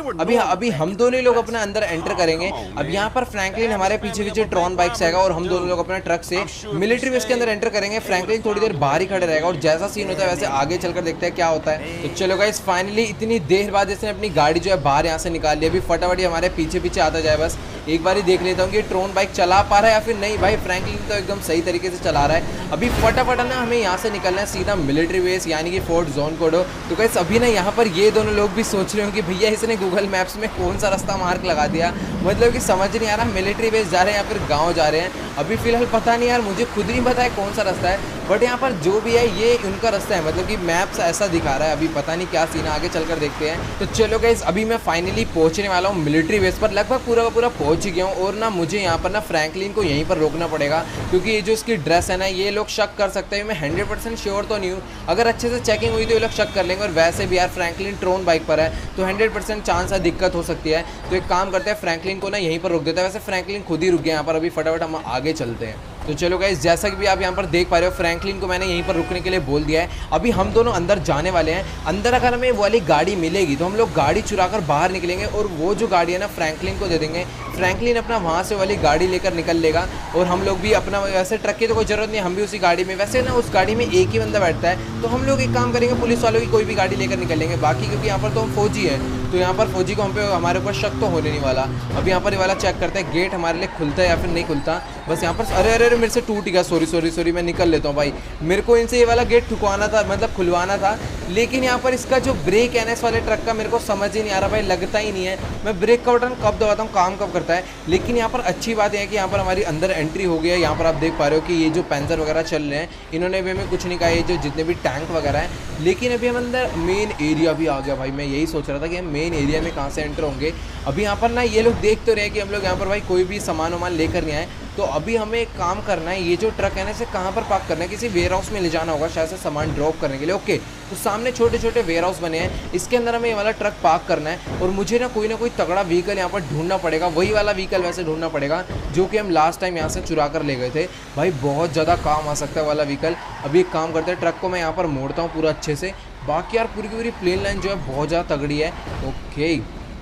अभी हम दोनों लोग अपना अंदर एंटर करेंगे। अब यहाँ पर फ्रैंकलिन हमारे पीछे पीछे ट्रॉन बाइक से आएगा और हम दोनों लोग अपने ट्रक से मिलिट्री बेस के एंटर करेंगे। फ्रैंकलिन थोड़ी देर बाहर ही खड़े रहेगा और जैसा सीन होता है वैसे आगे चलकर देखते हैं क्या होता है। तो चलो गाइस, फाइनली इतनी देर बाद इसने अपनी गाड़ी जो है बाहर यहाँ से निकाल ली। अभी फटाफट हमारे पीछे पीछे आता जाए, बस एक बार ही देख लेता हूँ कि ट्रॉन बाइक चला पा रहा है या फिर नहीं। भाई फ्रैंकलिन तो एकदम सही तरीके से चला रहा है। अभी फटाफट ना हमें यहाँ से निकलना है सीधा मिलिट्री बेस, यानी कि फोर्ट जोनकोडो। तो गाइस, अभी ना यहाँ पर ये दोनों लोग भी सोच रहे हो कि भैया इसने गूगल मैप्स में कौन सा रास्ता मार्क लगा दिया। मतलब कि समझ नहीं आ रहा मिलिट्री बेस जा रहे हैं या फिर गाँव जा रहे हैं। अभी फिलहाल पता नहीं यार, मुझे खुद नहीं पता है कौन सा रास्ता है, बट यहाँ पर जो भी है ये उनका रास्ता है। मतलब कि मैप्स ऐसा दिखा रहा है। अभी पता नहीं क्या सीन है, आगे चलकर देखते हैं। तो चलो गाइस, अभी मैं फाइनली पहुंचने वाला हूँ मिलिट्री बेस पर। लगभग पूरा का पूरा पहुंच ही गया हूँ। और ना मुझे यहाँ पर ना फ्रैंकलिन को यहीं पर रोकना पड़ेगा, क्योंकि ये जो इसकी ड्रेस है ना, ये लोग शक कर सकते हैं। मैं 100% श्योर तो नहीं हूँ, अगर अच्छे से चेकिंग हुई तो ये लोग शक कर लेंगे। और वैसे भी यार फ्रैंकलिन ट्रॉन बाइक पर है, तो 100% चांस है दिक्कत हो सकती है। तो एक काम करते हैं, फ्रैंकलिन को ना यहीं पर रोक देता है। वैसे फ्रैंकलिन खुद ही रुक गया यहाँ पर। अभी फटाफट हम आगे चलते हैं। तो चलो गाइस, जैसा कि भी आप यहाँ पर देख पा रहे हो, फ्रैंकलिन को मैंने यहीं पर रुकने के लिए बोल दिया है। अभी हम दोनों अंदर जाने वाले हैं। अंदर अगर हमें वाली गाड़ी मिलेगी तो हम लोग गाड़ी चुराकर बाहर निकलेंगे और वो जो गाड़ी है ना फ्रैंकलिन को दे देंगे। फ्रैंकलिन अपना वहाँ से वाली गाड़ी लेकर निकल लेगा और हम लोग भी अपना, वैसे ट्रक की तो कोई जरूरत नहीं, हम भी उसी गाड़ी में, वैसे ना उस गाड़ी में एक ही बंदा बैठता है। तो हम लोग एक काम करेंगे, पुलिस वालों की कोई भी गाड़ी लेकर निकलेंगे। बाकी क्योंकि यहाँ पर तो हम फौजी हैं, तो यहाँ पर फौजी को हम पे हमारे ऊपर शक तो होने नहीं वाला। अब यहाँ पर ये वाला चेक करते हैं गेट हमारे लिए खुलता है या फिर नहीं खुलता। बस यहाँ पर, अरे अरे अरे, मेरे से टूट गया, सॉरी मैं निकल लेता हूँ भाई। मेरे को इनसे ये वाला गेट ठुकवाना था, मतलब खुलवाना था। लेकिन यहाँ पर इसका जो ब्रेक है ना इस वाले ट्रक का, मेरे को समझ ही नहीं आ रहा भाई, लगता ही नहीं है मैं ब्रेक का बटन कब दबाता हूँ, काम कब करता है। लेकिन यहाँ पर अच्छी बात है कि यहाँ पर हमारी अंदर एंट्री हो गई है। यहाँ पर आप देख पा रहे हो कि ये जो पैंजर वगैरह चल रहे हैं, इन्होंने भी हमें कुछ नहीं कहा, ये जो जितने भी टैंक वगैरह हैं। लेकिन अभी हम अंदर मेन एरिया भी आ गया भाई। मैं यही सोच रहा था कि हम मेन एरिया में कहाँ से एंटर होंगे। अभी यहाँ पर ना ये लोग देख तो रहे हैं कि हम लोग यहाँ पर भाई कोई भी सामान वामान लेकर नहीं आए। तो अभी हमें एक काम करना है, ये जो ट्रक है ना इसे कहाँ पर पार्क करना है, किसी वेयर हाउस में ले जाना होगा शायद से सामान ड्रॉप करने के लिए। ओके, तो सामने छोटे छोटे वेयर हाउस बने हैं, इसके अंदर हमें ये वाला ट्रक पार्क करना है। और मुझे ना कोई तगड़ा व्हीकल यहाँ पर ढूंढना पड़ेगा, वही वाला व्हीकल वैसे ढूंढना पड़ेगा जो कि हम लास्ट टाइम यहाँ से चुरा कर ले गए थे। भाई बहुत ज़्यादा काम आ सकता है वाला व्हीकल। अभी एक काम करते हैं, ट्रक को मैं यहाँ पर मोड़ता हूँ पूरा अच्छे से। बाकी यार पूरी की पूरी प्लेन लाइन जो है बहुत ज़्यादा तगड़ी है। ओके,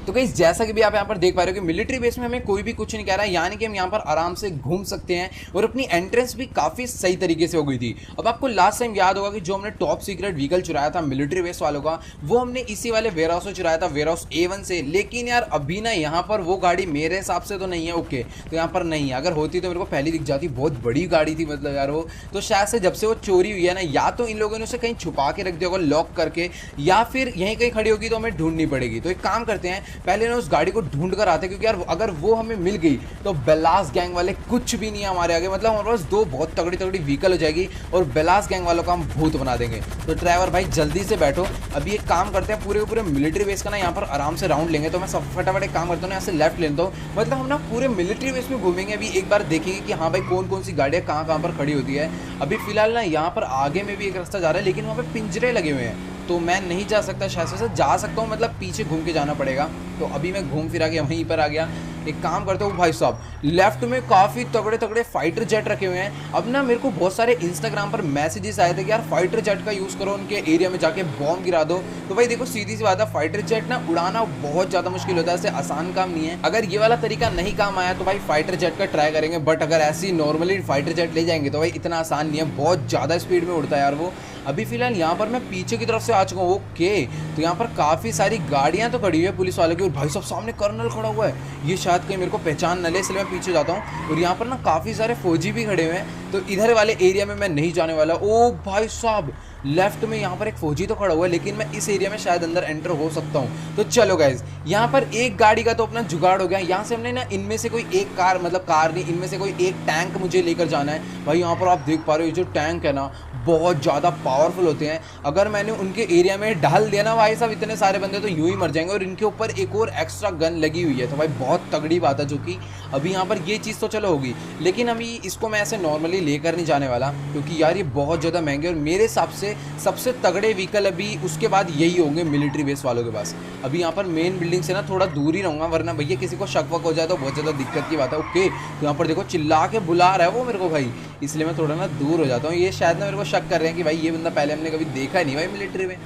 तो गाइस, जैसा कि भी आप यहाँ पर देख पा रहे हो कि मिलिट्री बेस में हमें कोई भी कुछ नहीं कह रहा है, यानी कि हम यहाँ पर आराम से घूम सकते हैं। और अपनी एंट्रेंस भी काफ़ी सही तरीके से हो गई थी। अब आपको लास्ट टाइम याद होगा कि जो हमने टॉप सीक्रेट व्हीकल चुराया था मिलिट्री बेस वालों का, वो हमने इसी वाले वेयर हाउस से चुराया था, वेयर हाउस A1 से। लेकिन यार अभी ना यहाँ पर वो गाड़ी मेरे हिसाब से तो नहीं है। ओके, तो यहाँ पर नहीं है, अगर होती तो मेरे को पहले दिख जाती, बहुत बड़ी गाड़ी थी मतलब यार वो। तो शायद से जब से वो चोरी हुई है ना, या तो इन लोगों ने उसे कहीं छुपा के रख दिया होगा लॉक करके, या फिर यहीं कहीं खड़ी होगी तो हमें ढूंढनी पड़ेगी। तो एक काम करते हैं, पहले ना उस गाड़ी को ढूंढ कर आते, क्योंकि यार अगर वो हमें मिल गई तो बेलास गैंग वाले कुछ भी नहीं है हमारे आगे। मतलब हमारे पास दो बहुत तगड़ी तगड़ी व्हीकल हो जाएगी और बेलास गैंग वालों का हम भूत बना देंगे। तो ड्राइवर भाई जल्दी से बैठो। अभी एक काम करते हैं, पूरे के पूरे मिलिट्री बेस का ना यहाँ पर आराम से राउंड लेंगे। तो मैं सब फटाफट एक काम करता हूँ, यहाँ से लेफ्ट लेता हूँ। मतलब हम ना पूरे मिलिट्री बेस में घूमेंगे। अभी एक बार देखेंगे कि हाँ भाई कौन कौन सी गाड़ियाँ कहाँ कहाँ पर खड़ी होती है। अभी फिलहाल ना यहाँ पर आगे में भी एक रास्ता जा रहा है, लेकिन वहाँ पे पिंजरे लगे हुए हैं, तो मैं नहीं जा सकता। शायद से जा सकता हूँ, मतलब पीछे घूम के जाना पड़ेगा। तो अभी मैं घूम फिरा के वहीं पर आ गया। एक काम करते हो भाई साहब, लेफ्ट में काफ़ी तगड़े तगड़े फाइटर जेट रखे हुए हैं। अब ना मेरे को बहुत सारे इंस्टाग्राम पर मैसेजेस आए थे कि यार फाइटर जेट का यूज़ करो, उनके एरिया में जाके बॉम्ब गिरा दो। तो भाई देखो सीधी सी बात है, फाइटर जेट ना उड़ाना बहुत ज़्यादा मुश्किल होता है, ऐसे आसान काम नहीं है। अगर ये वाला तरीका नहीं काम आया तो भाई फाइटर जेट का ट्राई करेंगे, बट अगर ऐसी नॉर्मली फाइटर जेट ले जाएंगे तो भाई इतना आसान नहीं है, बहुत ज़्यादा स्पीड में उड़ता है यार वो। अभी फिलहाल यहाँ पर मैं पीछे की तरफ से आ चुका हूँ। ओके, तो यहाँ पर काफ़ी सारी गाड़ियाँ तो खड़ी हुई है पुलिस वालों की, और भाई साहब सामने कर्नल खड़ा हुआ है, ये शायद कहीं मेरे को पहचान न ले, इसलिए मैं पीछे जाता हूँ। और यहाँ पर ना काफ़ी सारे फौजी भी खड़े हुए हैं, तो इधर वाले एरिया में मैं नहीं जाने वाला। ओ भाई साहब, लेफ्ट में यहाँ पर एक फौजी तो खड़ा हुआ है, लेकिन मैं इस एरिया में शायद अंदर एंटर हो सकता हूँ। तो चलो गाइज, यहाँ पर एक गाड़ी का तो अपना जुगाड़ हो गया। यहाँ से हमने ना इनमें से कोई एक कार, मतलब कार नहीं, इनमें से कोई एक टैंक मुझे लेकर जाना है। भाई यहाँ पर आप देख पा रहे हो, ये जो टैंक है ना बहुत ज़्यादा पावरफुल होते हैं। अगर मैंने उनके एरिया में डाल दिया ना भाई साहब, इतने सारे बंदे तो यूं ही मर जाएंगे। और इनके ऊपर एक और एक्स्ट्रा गन लगी हुई है, तो भाई बहुत तगड़ी बात है। जो कि अभी यहाँ पर ये चीज़ तो चलो होगी, लेकिन अभी इसको मैं ऐसे नॉर्मली लेकर नहीं जाने वाला, क्योंकि यार ये बहुत ज़्यादा महंगे। और मेरे हिसाब से सबसे तगड़े व्हीकल अभी उसके बाद यही होंगे मिलिट्री बेस वालों के पास। अभी यहाँ पर मेन बिल्डिंग से ना थोड़ा दूर ही रहूँगा, वरना भैया किसी को शक वक हो जाए तो बहुत ज़्यादा दिक्कत की बात है। ओके, तो यहाँ पर देखो चिल्ला के बुला रहा है वो मेरे को भाई, इसलिए मैं थोड़ा ना दूर हो जाता हूँ। ये शायद ना मेरे को शक कर रहे हैं कि भाई ये बंदा पहले हमने कभी देखा नहीं भाई मिलिट्री में।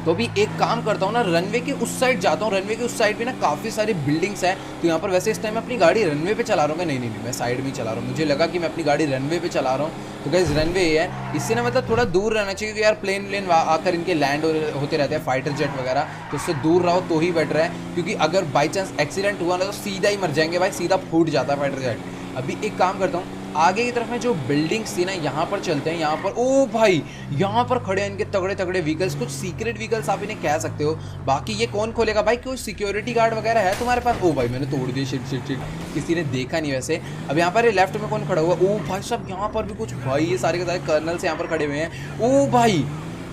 तो अभी एक काम करता हूँ ना, रनवे के उस साइड जाता हूँ। रनवे के उस साइड भी ना काफ़ी सारी बिल्डिंग्स हैं, तो यहाँ पर वैसे इस टाइम मैं अपनी गाड़ी रनवे पे चला रहा हूँ। नहीं, मैं साइड में ही चला रहा हूँ, मुझे लगा कि मैं अपनी गाड़ी रनवे पे चला रहा हूँ। तो गाइस रनवे ये है, इससे ना मतलब थोड़ा दूर रहना चाहिए, क्योंकि यार प्लेन आकर इनके लैंड होते रहते हैं फाइटर जेट वगैरह, तो उससे दूर रहो तो ही बेटर है। क्योंकि अगर बाई चांस एक्सीडेंट हुआ ना तो सीधा ही मर जाएंगे भाई, सीधा फूट जाता है फाइटर जेट। अभी एक काम करता हूँ, आगे की तरफ में जो बिल्डिंग्स थी ना यहाँ पर चलते हैं। यहाँ पर ओ भाई, यहाँ पर खड़े हैं इनके तगड़े तगड़े व्हीकल्स, कुछ सीक्रेट व्हीकल्स आप इन्हें कह सकते हो। बाकी ये कौन खोलेगा भाई, कोई सिक्योरिटी गार्ड वगैरह है तुम्हारे पास? ओ भाई मैंने तोड़ दिया, शिट, किसी ने देखा नहीं वैसे। अब यहाँ पर लेफ्ट में कौन खड़ा हुआ? ओ भाई साहब यहाँ पर भी कुछ, भाई ये सारे के सारे कर्नल्स यहाँ पर खड़े हुए हैं। ओ भाई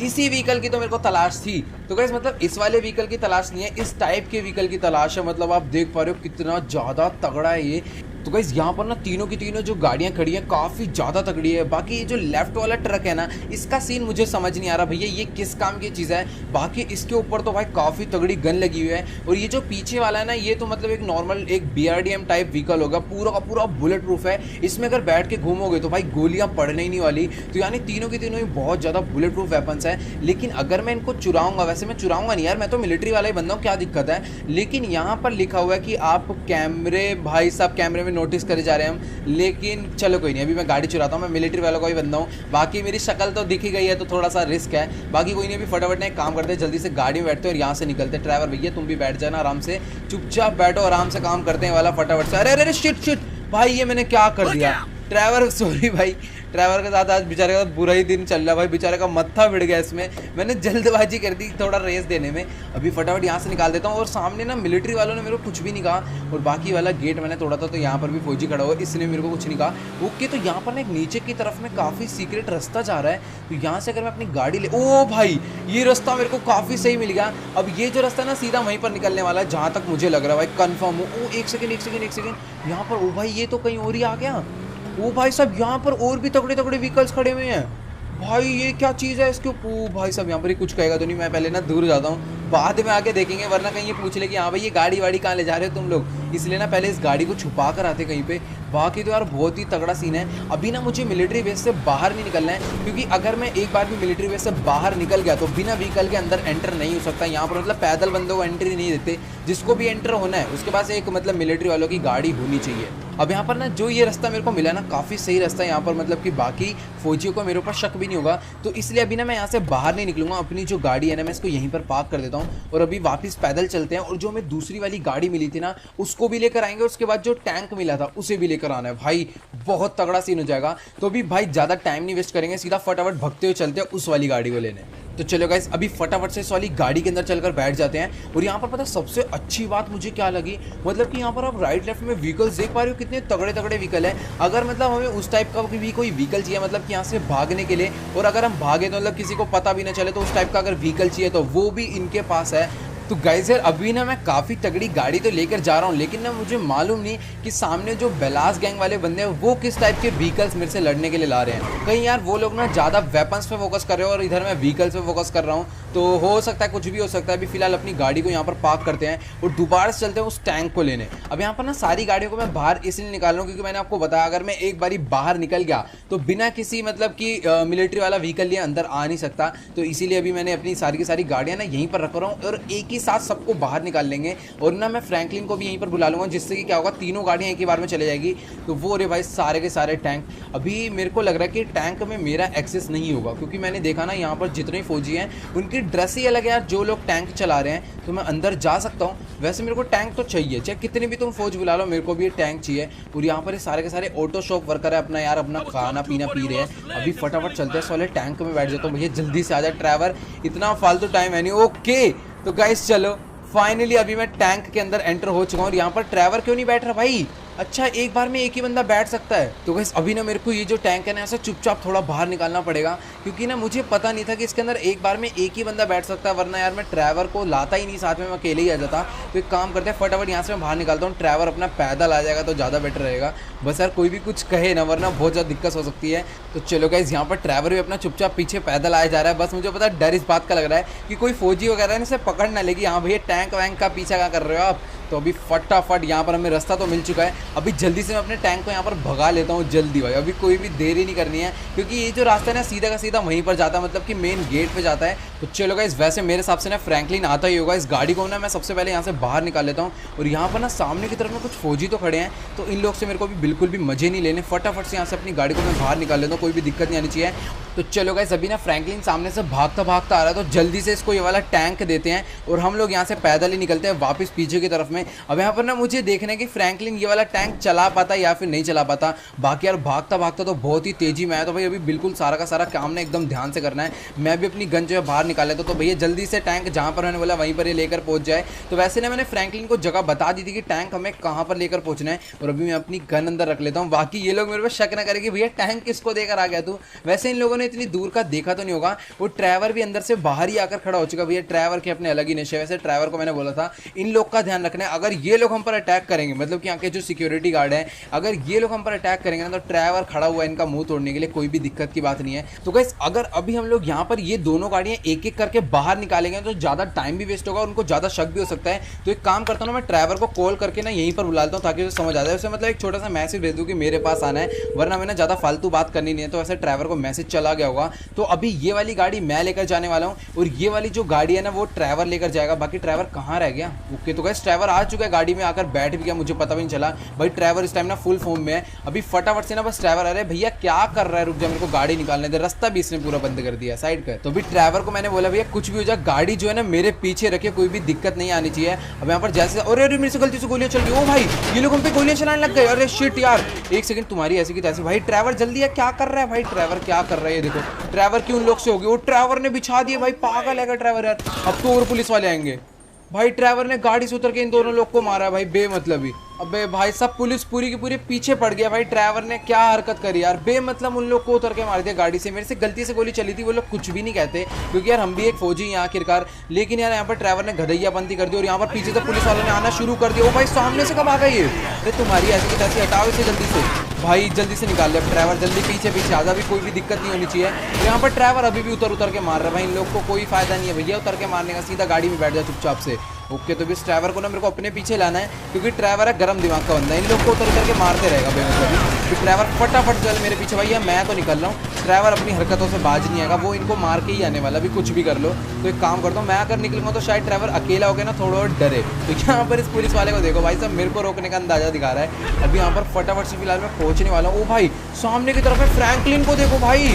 इसी व्हीकल की तो मेरे को तलाश थी। तो गाइस मतलब इस वाले व्हीकल की तलाश नहीं है, इस टाइप के व्हीकल की तलाश है। मतलब आप देख पा रहे हो कितना ज़्यादा तगड़ा है ये। तो गाइस यहाँ पर ना तीनों की तीनों जो गाड़ियाँ खड़ी हैं काफ़ी ज़्यादा तगड़ी है। बाकी ये जो लेफ्ट वाला ट्रक है ना, इसका सीन मुझे समझ नहीं आ रहा भैया ये किस काम की चीज़ है। बाकी इसके ऊपर तो भाई काफ़ी तगड़ी गन लगी हुई है। और ये जो पीछे वाला है ना, ये तो मतलब एक नॉर्मल एक BRDM टाइप व्हीकल होगा, पूरा का पूरा बुलेट प्रूफ है। इसमें अगर बैठ के घूमोगे तो भाई गोलियाँ पड़ने ही नहीं वाली। तो यानी तीनों की तीनों ही बहुत ज़्यादा बुलेट प्रूफ वेपन्स है। लेकिन अगर मैं इनको चुराऊंगा, वैसे मैं चुराऊंगा नहीं यार, मैं तो मिलिट्री वाला ही बंदा हूँ, क्या दिक्कत है। लेकिन यहाँ पर लिखा हुआ है कि आप कैमरे, भाई साहब कैमरे में नोटिस करे जा रहे हैं हम। लेकिन चलो कोई नहीं, अभी मैं गाड़ी चुराता हूँ, मैं मिलिट्री वालों का ही बंदा हूँ। बाकी मेरी शक्ल तो दिख ही गई है, तो थोड़ा सा रिस्क है। बाकी कोई नहीं, अभी फटाफट एक काम करते हैं, जल्दी से गाड़ी में बैठते हैं और यहाँ से निकलते हैं। ड्राइवर भैया तुम भी बैठ जाना आराम से, चुपचाप बैठो, आराम से काम करते हैं वाला फटाफट से। अरे शिट भाई, ये मैंने क्या कर दिया ड्राइवर, सॉरी भाई। ड्राइवर के साथ आज बेचारे का बुरा ही दिन चल रहा है भाई, बेचारे का मत्था भिड़ गया इसमें, मैंने जल्दबाजी कर दी थोड़ा रेस देने में। अभी फटाफट यहाँ से निकाल देता हूँ। और सामने ना मिलिट्री वालों ने मेरे को कुछ भी नहीं कहा, और बाकी वाला गेट मैंने तोड़ा था, तो यहाँ पर भी फौजी खड़ा हुआ, इसने मेरे को कुछ नहीं कहा। ओके, तो यहाँ पर ना एक नीचे की तरफ में काफ़ी सीक्रेट रास्ता जा रहा है, तो यहाँ से अगर मैं अपनी गाड़ी ले, ओ भाई ये रास्ता मेरे को काफ़ी सही मिल गया। अब ये जो रास्ता ना सीधा वहीं पर निकलने वाला है, जहाँ तक मुझे लग रहा है भाई, कन्फर्म हो। ओ एक सेकेंड यहाँ पर, ओ भाई ये तो कहीं और ही आ गया। ओ भाई साहब यहाँ पर और भी तगड़े तगड़े व्हीकल्स खड़े हुए हैं भाई, ये क्या चीज़ है इसके ऊपर? ओ भाई साहब यहाँ पर ही कुछ कहेगा तो नहीं, मैं पहले ना दूर जाता हूँ, बाद में आके देखेंगे, वरना कहीं ये पूछ ले कि हाँ भाई ये गाड़ी वाड़ी कहाँ ले जा रहे हो तुम लोग। इसलिए ना पहले इस गाड़ी को छुपा कर आते कहीं पे। बाकी तो यार बहुत ही तगड़ा सीन है। अभी ना मुझे मिलिट्री बेस से बाहर नहीं निकलना है, क्योंकि अगर मैं एक बार भी मिलिट्री बेस से बाहर निकल गया तो बिना व्हीकल के अंदर एंटर नहीं हो सकता। यहाँ पर मतलब पैदल बंदों को एंट्री नहीं देते, जिसको भी एंटर होना है उसके पास एक मतलब मिलिट्री वालों की गाड़ी होनी चाहिए। अब यहाँ पर ना जो ये रास्ता मेरे को मिला ना, काफ़ी सही रास्ता है यहाँ पर, मतलब कि बाकी फौजियों को मेरे ऊपर शक भी नहीं होगा। तो इसलिए अभी ना मैं यहाँ से बाहर नहीं निकलूंगा, अपनी जो गाड़ी है ना मैं इसको यहीं पर पार्क कर देता हूँ, और अभी वापस पैदल चलते हैं। और जो हमें दूसरी वाली गाड़ी मिली थी ना, उसको भी लेकर आएंगे, उसके बाद जो टैंक मिला था उसे भी लेकर आना है भाई, बहुत तगड़ा सीन हो जाएगा। तो अभी भाई ज़्यादा टाइम नहीं वेस्ट करेंगे, सीधा फटाफट भगते हुए चलते हैं उस वाली गाड़ी को लेने। तो चलो गाइस अभी फटाफट से इस वाली गाड़ी के अंदर चलकर बैठ जाते हैं। और यहाँ पर पता सबसे अच्छी बात मुझे क्या लगी, मतलब कि यहाँ पर आप राइट लेफ्ट में व्हीकल्स देख पा रहे हो, कितने तगड़े तगड़े व्हीकल है। अगर मतलब हमें उस टाइप का भी कोई व्हीकल चाहिए, मतलब कि यहाँ से भागने के लिए, और अगर हम भागे तो मतलब किसी को पता भी ना चले, तो उस टाइप का अगर व्हीकल चाहिए तो वो भी इनके पास है। तो गाइस यार अभी ना मैं काफ़ी तगड़ी गाड़ी तो लेकर जा रहा हूँ, लेकिन ना मुझे मालूम नहीं कि सामने जो बेलास गैंग वाले बंदे हैं वो किस टाइप के व्हीकल्स मेरे से लड़ने के लिए ला रहे हैं। कहीं यार वो लोग ना ज़्यादा वेपन्स पे फोकस कर रहे हो और इधर मैं व्हीकल्स पे फोकस कर रहा हूँ, तो हो सकता है कुछ भी हो सकता है। अभी फिलहाल अपनी गाड़ी को यहाँ पर पार्क करते हैं और दोबारा से चलते हैं उस टैंक को लेने। अब यहाँ पर ना सारी गाड़ियों को मैं बाहर इसलिए निकाल रहा हूँ क्योंकि मैंने आपको बताया अगर मैं एक बारी बाहर निकल गया तो बिना किसी मतलब कि मिलिट्री वाला व्हीकल लिए अंदर आ नहीं सकता। तो इसीलिए अभी मैंने अपनी सारी की सारी गाड़ियाँ ना यहीं पर रख रहा हूँ और एक ही साथ सबको बाहर निकाल लेंगे। और ना मैं फ्रैंकलिन को भी यहीं पर बुला लूँगा, जिससे कि क्या होगा तीनों गाड़ियाँ एक ही बार में चले जाएगी। तो वो रे भाई सारे के सारे टैंक। अभी मेरे को लग रहा है कि टैंक में मेरा एक्सेस नहीं होगा क्योंकि मैंने देखा ना यहाँ पर जितने फौजी हैं उनकी ड्रेस ही अलग है यार। जो लोग टैंक चला रहे हैं तो मैं अंदर जा सकता हूँ। वैसे मेरे को टैंक तो चाहिए, चाहे कितने भी तुम फौज बुला लो, मेरे को भी ये टैंक चाहिए। और यहाँ पर ये सारे के सारे ऑटो शॉप वर्कर है अपना यार अपना खाना पीना पी रहे हैं। अभी फटाफट चलते हैं, सोले टैंक में बैठ जाता हूँ। भैया जल्दी से आ जाए ड्राइवर, इतना फालतू टाइम है नहीं। ओके तो गाइस चलो फाइनली अभी मैं टैंक के अंदर एंटर हो चुका हूँ। और यहाँ पर ड्राइवर क्यों नहीं बैठ रहा भाई? अच्छा एक बार में एक ही बंदा बैठ सकता है। तो गाइस अभी ना मेरे को ये जो टैंक है ना ऐसा चुपचाप थोड़ा बाहर निकालना पड़ेगा क्योंकि ना मुझे पता नहीं था कि इसके अंदर एक बार में एक ही बंदा बैठ सकता है, वरना यार मैं ड्राइवर को लाता ही नहीं साथ में, मैं अकेले ही आ जाता। तो एक काम करते हैं फटाफट यहाँ से मैं बाहर निकालता हूँ, ड्राइवर अपना पैदल आ जाएगा तो ज़्यादा बेटर रहेगा। बस यार कोई भी कुछ कहे ना, वरना बहुत ज़्यादा दिक्कत हो सकती है। तो चलो गाइस यहाँ पर ड्राइवर भी अपना चुपचाप पीछे पैदल आया जा रहा है। बस मुझे पता है डर इस बात का लग रहा है कि कोई फौजी वगैरह इसे पकड़ ना लेगी। हाँ भैया टैंक वैंक का पीछा क्या कर रहे हो आप? तो अभी फटाफट यहाँ पर हमें रास्ता तो मिल चुका है। अभी जल्दी से मैं अपने टैंक को यहाँ पर भगा लेता हूँ जल्दी भाई, अभी कोई भी देरी नहीं करनी है क्योंकि ये जो रास्ता है ना सीधा का सीधा वहीं पर जाता है, मतलब कि मेन गेट पे जाता है। तो चलो गाइस वैसे मेरे हिसाब से ना फ्रैंकलिन आता ही होगा। इस गाड़ी को ना मैं सबसे पहले यहाँ से बाहर निकाल लेता हूँ। और यहाँ पर ना सामने की तरफ में कुछ फौजी तो खड़े हैं, तो इन लोग से मेरे को भी बिल्कुल भी मजे नहीं लेने। फटाफट से यहाँ से अपनी गाड़ी को मैं बाहर निकाल लेता हूँ, कोई भी दिक्कत नहीं आनी चाहिए। तो चलो गाइस अभी ना फ्रैंकलिन सामने से भागता भागता आ रहा है, तो जल्दी से इसको ये वाला टैंक देते हैं और हम लोग यहाँ से पैदल ही निकलते हैं वापस पीछे की तरफ में। अब यहाँ पर ना मुझे देखना है कि फ्रैंकलिन ये वाला टैंक चला पाता या फिर नहीं चला पाता। बाकी यार भागता भागता तो बहुत ही तेजी में आया, तो भाई अभी बिल्कुल सारा का सारा काम ना एकदम ध्यान से करना है। मैं भी अपनी गन जो है बाहर निकाल लेता हूँ, तो भैया जल्दी से टैंक जहाँ पर मैंने बोला वहीं पर ये लेकर पहुँच जाए। तो वैसे ना मैंने फ्रैंकलिन को जगह बता दी थी कि टैंक हमें कहाँ पर लेकर पहुँचना है, और अभी मैं अपनी गन अंदर रख लेता हूँ। बाकी ये लोग मेरे पर शक ना करें कि भैया टैंक किसको देकर आ गया तू। वैसे इन लोगों ने इतनी दूर का देखा तो नहीं होगा। वो ड्राइवर भी अंदर से बाहर ही आकर खड़ा हो चुका। भैया ड्राइवर के अपने अलग ही नशे। वैसे ड्राइवर को मैंने बोला था इन लोग का ध्यान रखना है, अगर ये लोग हम पर अटैक करेंगे, मतलब कि यहाँ के जो सिक्योरिटी गार्ड हैं, अगर ये लोग हम पर अटैक करेंगे ना, तो ड्राइवर खड़ा हुआ है इनका मुंह तोड़ने के लिए, कोई भी दिक्कत की बात नहीं है। तो गाइस अगर अभी हम लोग यहाँ पर ये दोनों गाड़ियाँ एक एक करके बाहर निकालेंगे तो ज़्यादा टाइम भी वेस्ट होगा और उनको ज़्यादा शक भी हो सकता है। तो एक काम करता हूँ ना, मैं ड्राइवर को कॉल करके ना यहीं पर बुला लेता हूँ ताकि उसे समझ आ जाए। उसे मतलब एक छोटा सा मैसेज भेज दूँ कि मेरे पास आना है, वरना मैंने ज़्यादा फालतू बात करनी नहीं है। तो वैसे ड्राइवर को मैसेज चला गया होगा। तो अभी ये वाली गाड़ी मैं लेकर जाने वाला हूँ और ये वाली जो गाड़ी है ना वो ड्राइवर लेकर जाएगा। बाकी ड्राइवर कहाँ रह गया? ओके तो गाइस ड्राइवर आ चुका है, गाड़ी में आकर बैठ भी गया, मुझे पता भी नहीं चला। भाई ड्राइवर इस टाइम ना फुल फॉर्म में है। अभी फटाफट से ना बस ड्राइवर आ रहा है, भैया क्या कर रहा है, रुक जा मेरे को गाड़ी निकालने दे। रास्ता भी इसने पूरा बंद कर दिया साइड का। तो अभी ड्राइवर को मैंने बोला भैया कुछ भी हो जाए गाड़ी जो है ना मेरे पीछे रखे, कोई भी दिक्कत नहीं आनी चाहिए। अब यहाँ पर जैसे अरे मेरे से गलती से गोलियां चल गई। ओ भाई ये लोग हम पे गोलियां चलाने लग गए। अरे शिट यार, एक सेकंड तुम्हारी ऐसी की तैसी। भाई ड्राइवर जल्दी है, क्या कर रहा है भाई? ड्राइवर क्या कर रहा है ये देखो, ड्राइवर क्यों उन लोग से हो गई? वो ड्राइवर ने बिछा दिया भाई, पागल है ड्राइवर यार। अब तो और पुलिस वाले आएंगे। भाई ड्राइवर ने गाड़ी से उतर के इन दोनों लोग को मारा भाई बेमतलबी। अबे भाई सब पुलिस पूरी की पूरी पीछे पड़ गया। भाई ड्राइवर ने क्या हरकत करी यार, बेमतलब उन लोग को उतर के मार दिया गाड़ी से। मेरे से गलती से गोली चली थी, वो लोग कुछ भी नहीं कहते क्योंकि यार हम भी एक फौजी हैं आखिरकार। लेकिन यार यहाँ पर ड्राइवर ने गधैयाबंदी कर दी और यहाँ पर पीछे से पुलिस वालों ने आना शुरू कर दिया। ओ भाई सामने से कब आ गई ये? अरे तुम्हारी ऐसी की तैसी, हटाओ इसे जल्दी से भाई, जल्दी से निकाल ले। ड्राइवर जल्दी पीछे पीछे आजा, भी कोई भी दिक्कत नहीं होनी चाहिए। तो यहाँ पर ड्राइवर अभी भी उतर के मार रहा है भाई, इन लोग को कोई फायदा नहीं है भैया उतर के मारने का, सीधा गाड़ी में बैठ जाए चुपचाप से। ओके तो इस ड्राइवर को ना मेरे को अपने पीछे लाना है क्योंकि ड्राइवर है गर्म दिमाग का बंदा, इन लोग को उतर करके मारते रहेगा बेमतलब। तो ड्राइवर फटाफट चल मेरे पीछे भैया, मैं तो निकल रहा हूँ। ड्राइवर अपनी हरकतों से बाज नहीं आएगा, वो इनको मार के ही आने वाला, भी कुछ भी कर लो। तो एक काम करता हूँ, मैं अगर निकलूंगा तो शायद ड्राइवर अकेला हो गया ना थोड़ा और डरे। तो यहाँ पर इस पुलिस वाले को देखो भाई साहब, मेरे को रोकने का अंदाजा दिखा रहा है। अभी यहाँ पर फटाफट से फिलहाल मैं पहुँचने वाला हूँ। ओ भाई सामने की तरफ है फ्रैंकलिन को देखो भाई,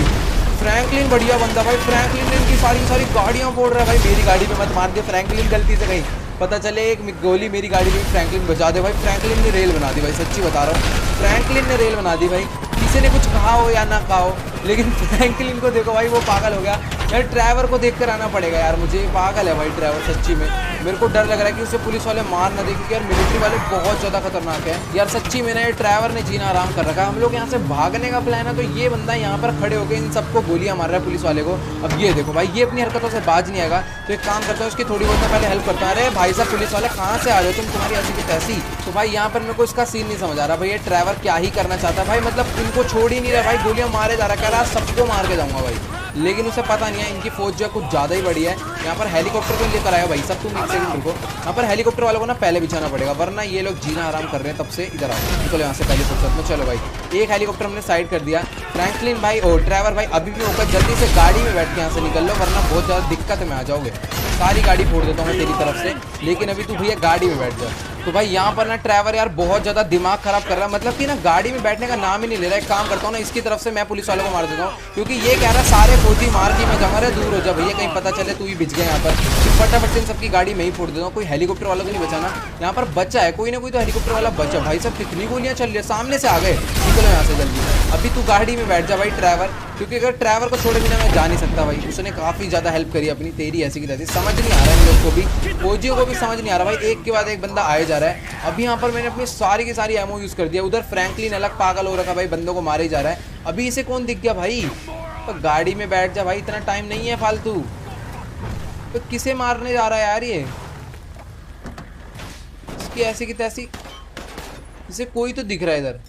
फ्रैंकलिन बढ़िया बंदा भाई। फ्रैंकलिन ने इनकी सारी गाड़ियाँ फोड़ रहा है भाई। मेरी गाड़ी पे मत मार दे फ्रैंकलिन गलती से, कहीं पता चले एक गोली मेरी गाड़ी में फ्रैंकलिन बचा दे भाई। फ्रैंकलिन ने रेल बना दी भाई, सच्ची बता रहा हूँ, फ्रैंकलिन ने रेल बना दी भाई। किसी ने कुछ कहा हो या ना कहा हो, लेकिन फ्रैंकलिन को देखो भाई, वो पागल हो गया यार। ट्रैवर को देख कर आना पड़ेगा यार मुझे, पागल है भाई ट्रैवर सच्ची में। मेरे को डर लग रहा है कि उसे पुलिस वाले मार ना दे, क्योंकि यार मिलिट्री वाले बहुत ज़्यादा खतरनाक है यार सच्ची में ना। ये ट्रैवर ने जीना आराम कर रखा है। हम लोग यहाँ से भागने का प्लान है, तो ये बंदा यहाँ पर खड़े होकर इन सबको गोलियां मार रहा है पुलिस वाले को। अब ये देखो भाई, ये अपनी हरकतों से बाज नहीं आएगा, तो एक काम करता है उसकी थोड़ी बहुत मैं पहले हेल्प करता हूँ। अरे भाई साहब पुलिस वाले कहाँ से आ रहे हो तुम, तुम्हारी ऐसी की तैसी। तो भाई यहाँ पर मेरे को इसका सीन नहीं समझ आ रहा भाई, ये ट्रैवर क्या ही करना चाहता है भाई, मतलब इनको छोड़ ही नहीं रहा भाई, गोलियां मारे जा रहा है, कह रहा सबको मार के जाऊंगा भाई। लेकिन उसे पता नहीं है इनकी फौज जो है कुछ ज़्यादा ही बड़ी है। यहाँ पर हेलीकॉप्टर को लेकर आया भाई सब, तुम एक सेकंड रुको। यहाँ पर हेलीकॉप्टर वालों को ना पहले बिछाना पड़ेगा, वरना ये लोग जीना आराम कर रहे हैं तब से। इधर आओ, निकलो यहाँ से पहले फुर्सत में। चलो भाई, एक हेलीकॉप्टर हमने साइड कर दिया। फ्रैंकलिन भाई और ट्रैवर भाई अभी भी होकर जल्दी से गाड़ी में बैठ के यहाँ से निकल लो, वरना बहुत ज़्यादा दिक्कत में आ जाओगे। सारी गाड़ी फोड़ देता हूँ मैं तेरी तरफ से, लेकिन अभी तू भैया गाड़ी में बैठ जा। तो भाई यहाँ पर ना ट्रैवर यार बहुत ज़्यादा दिमाग खराब कर रहा है, मतलब कि ना गाड़ी में बैठने का नाम ही नहीं ले रहा है। काम करता हूँ ना, इसकी तरफ से मैं पुलिस वालों को मार देता हूँ, क्योंकि ये कह रहा है सारे फौजी मार के मैं जाऊँगा। अरे दूर हो जा भैया, कहीं पता चले तू ही बिछ गया यहाँ पर। फटाफट से सबकी गाड़ी में ही फोड़ देता हूँ। कोई हेलीकॉप्टर वाला तो नहीं बचाना, यहाँ पर बचा है कोई ना कोई तो हेलीकॉप्टर वाला बचा। भाई सब कितनी गोलियाँ चल रही है, सामने से आ गए, निकलो यहाँ से जल्दी। अभी तू गाड़ी में बैठ जा भाई ट्रैवर, क्योंकि अगर ट्रैवर को छोड़े बिना मैं जा नहीं सकता भाई। उसने काफ़ी ज़्यादा हेल्प करी अपनी, तेरी ऐसी की तैसी। समझ नहीं आ रहा है इन लोग को भी, फौजियों को भी समझ नहीं आ रहा भाई, एक के बाद एक बंदा आए जा रहा है। अभी यहाँ पर मैंने अपनी सारी की सारी एमओ यूज़ कर दिया। उधर फ्रैंकलिन अलग पागल हो रखा भाई, बंदों को मारे जा रहा है। अभी इसे कौन दिख गया भाई, तो गाड़ी में बैठ जा भाई, इतना टाइम नहीं है फालतू। तो किसे मारने जा रहा है यार ये, इसकी ऐसी की तैसी। इसे कोई तो दिख रहा है इधर,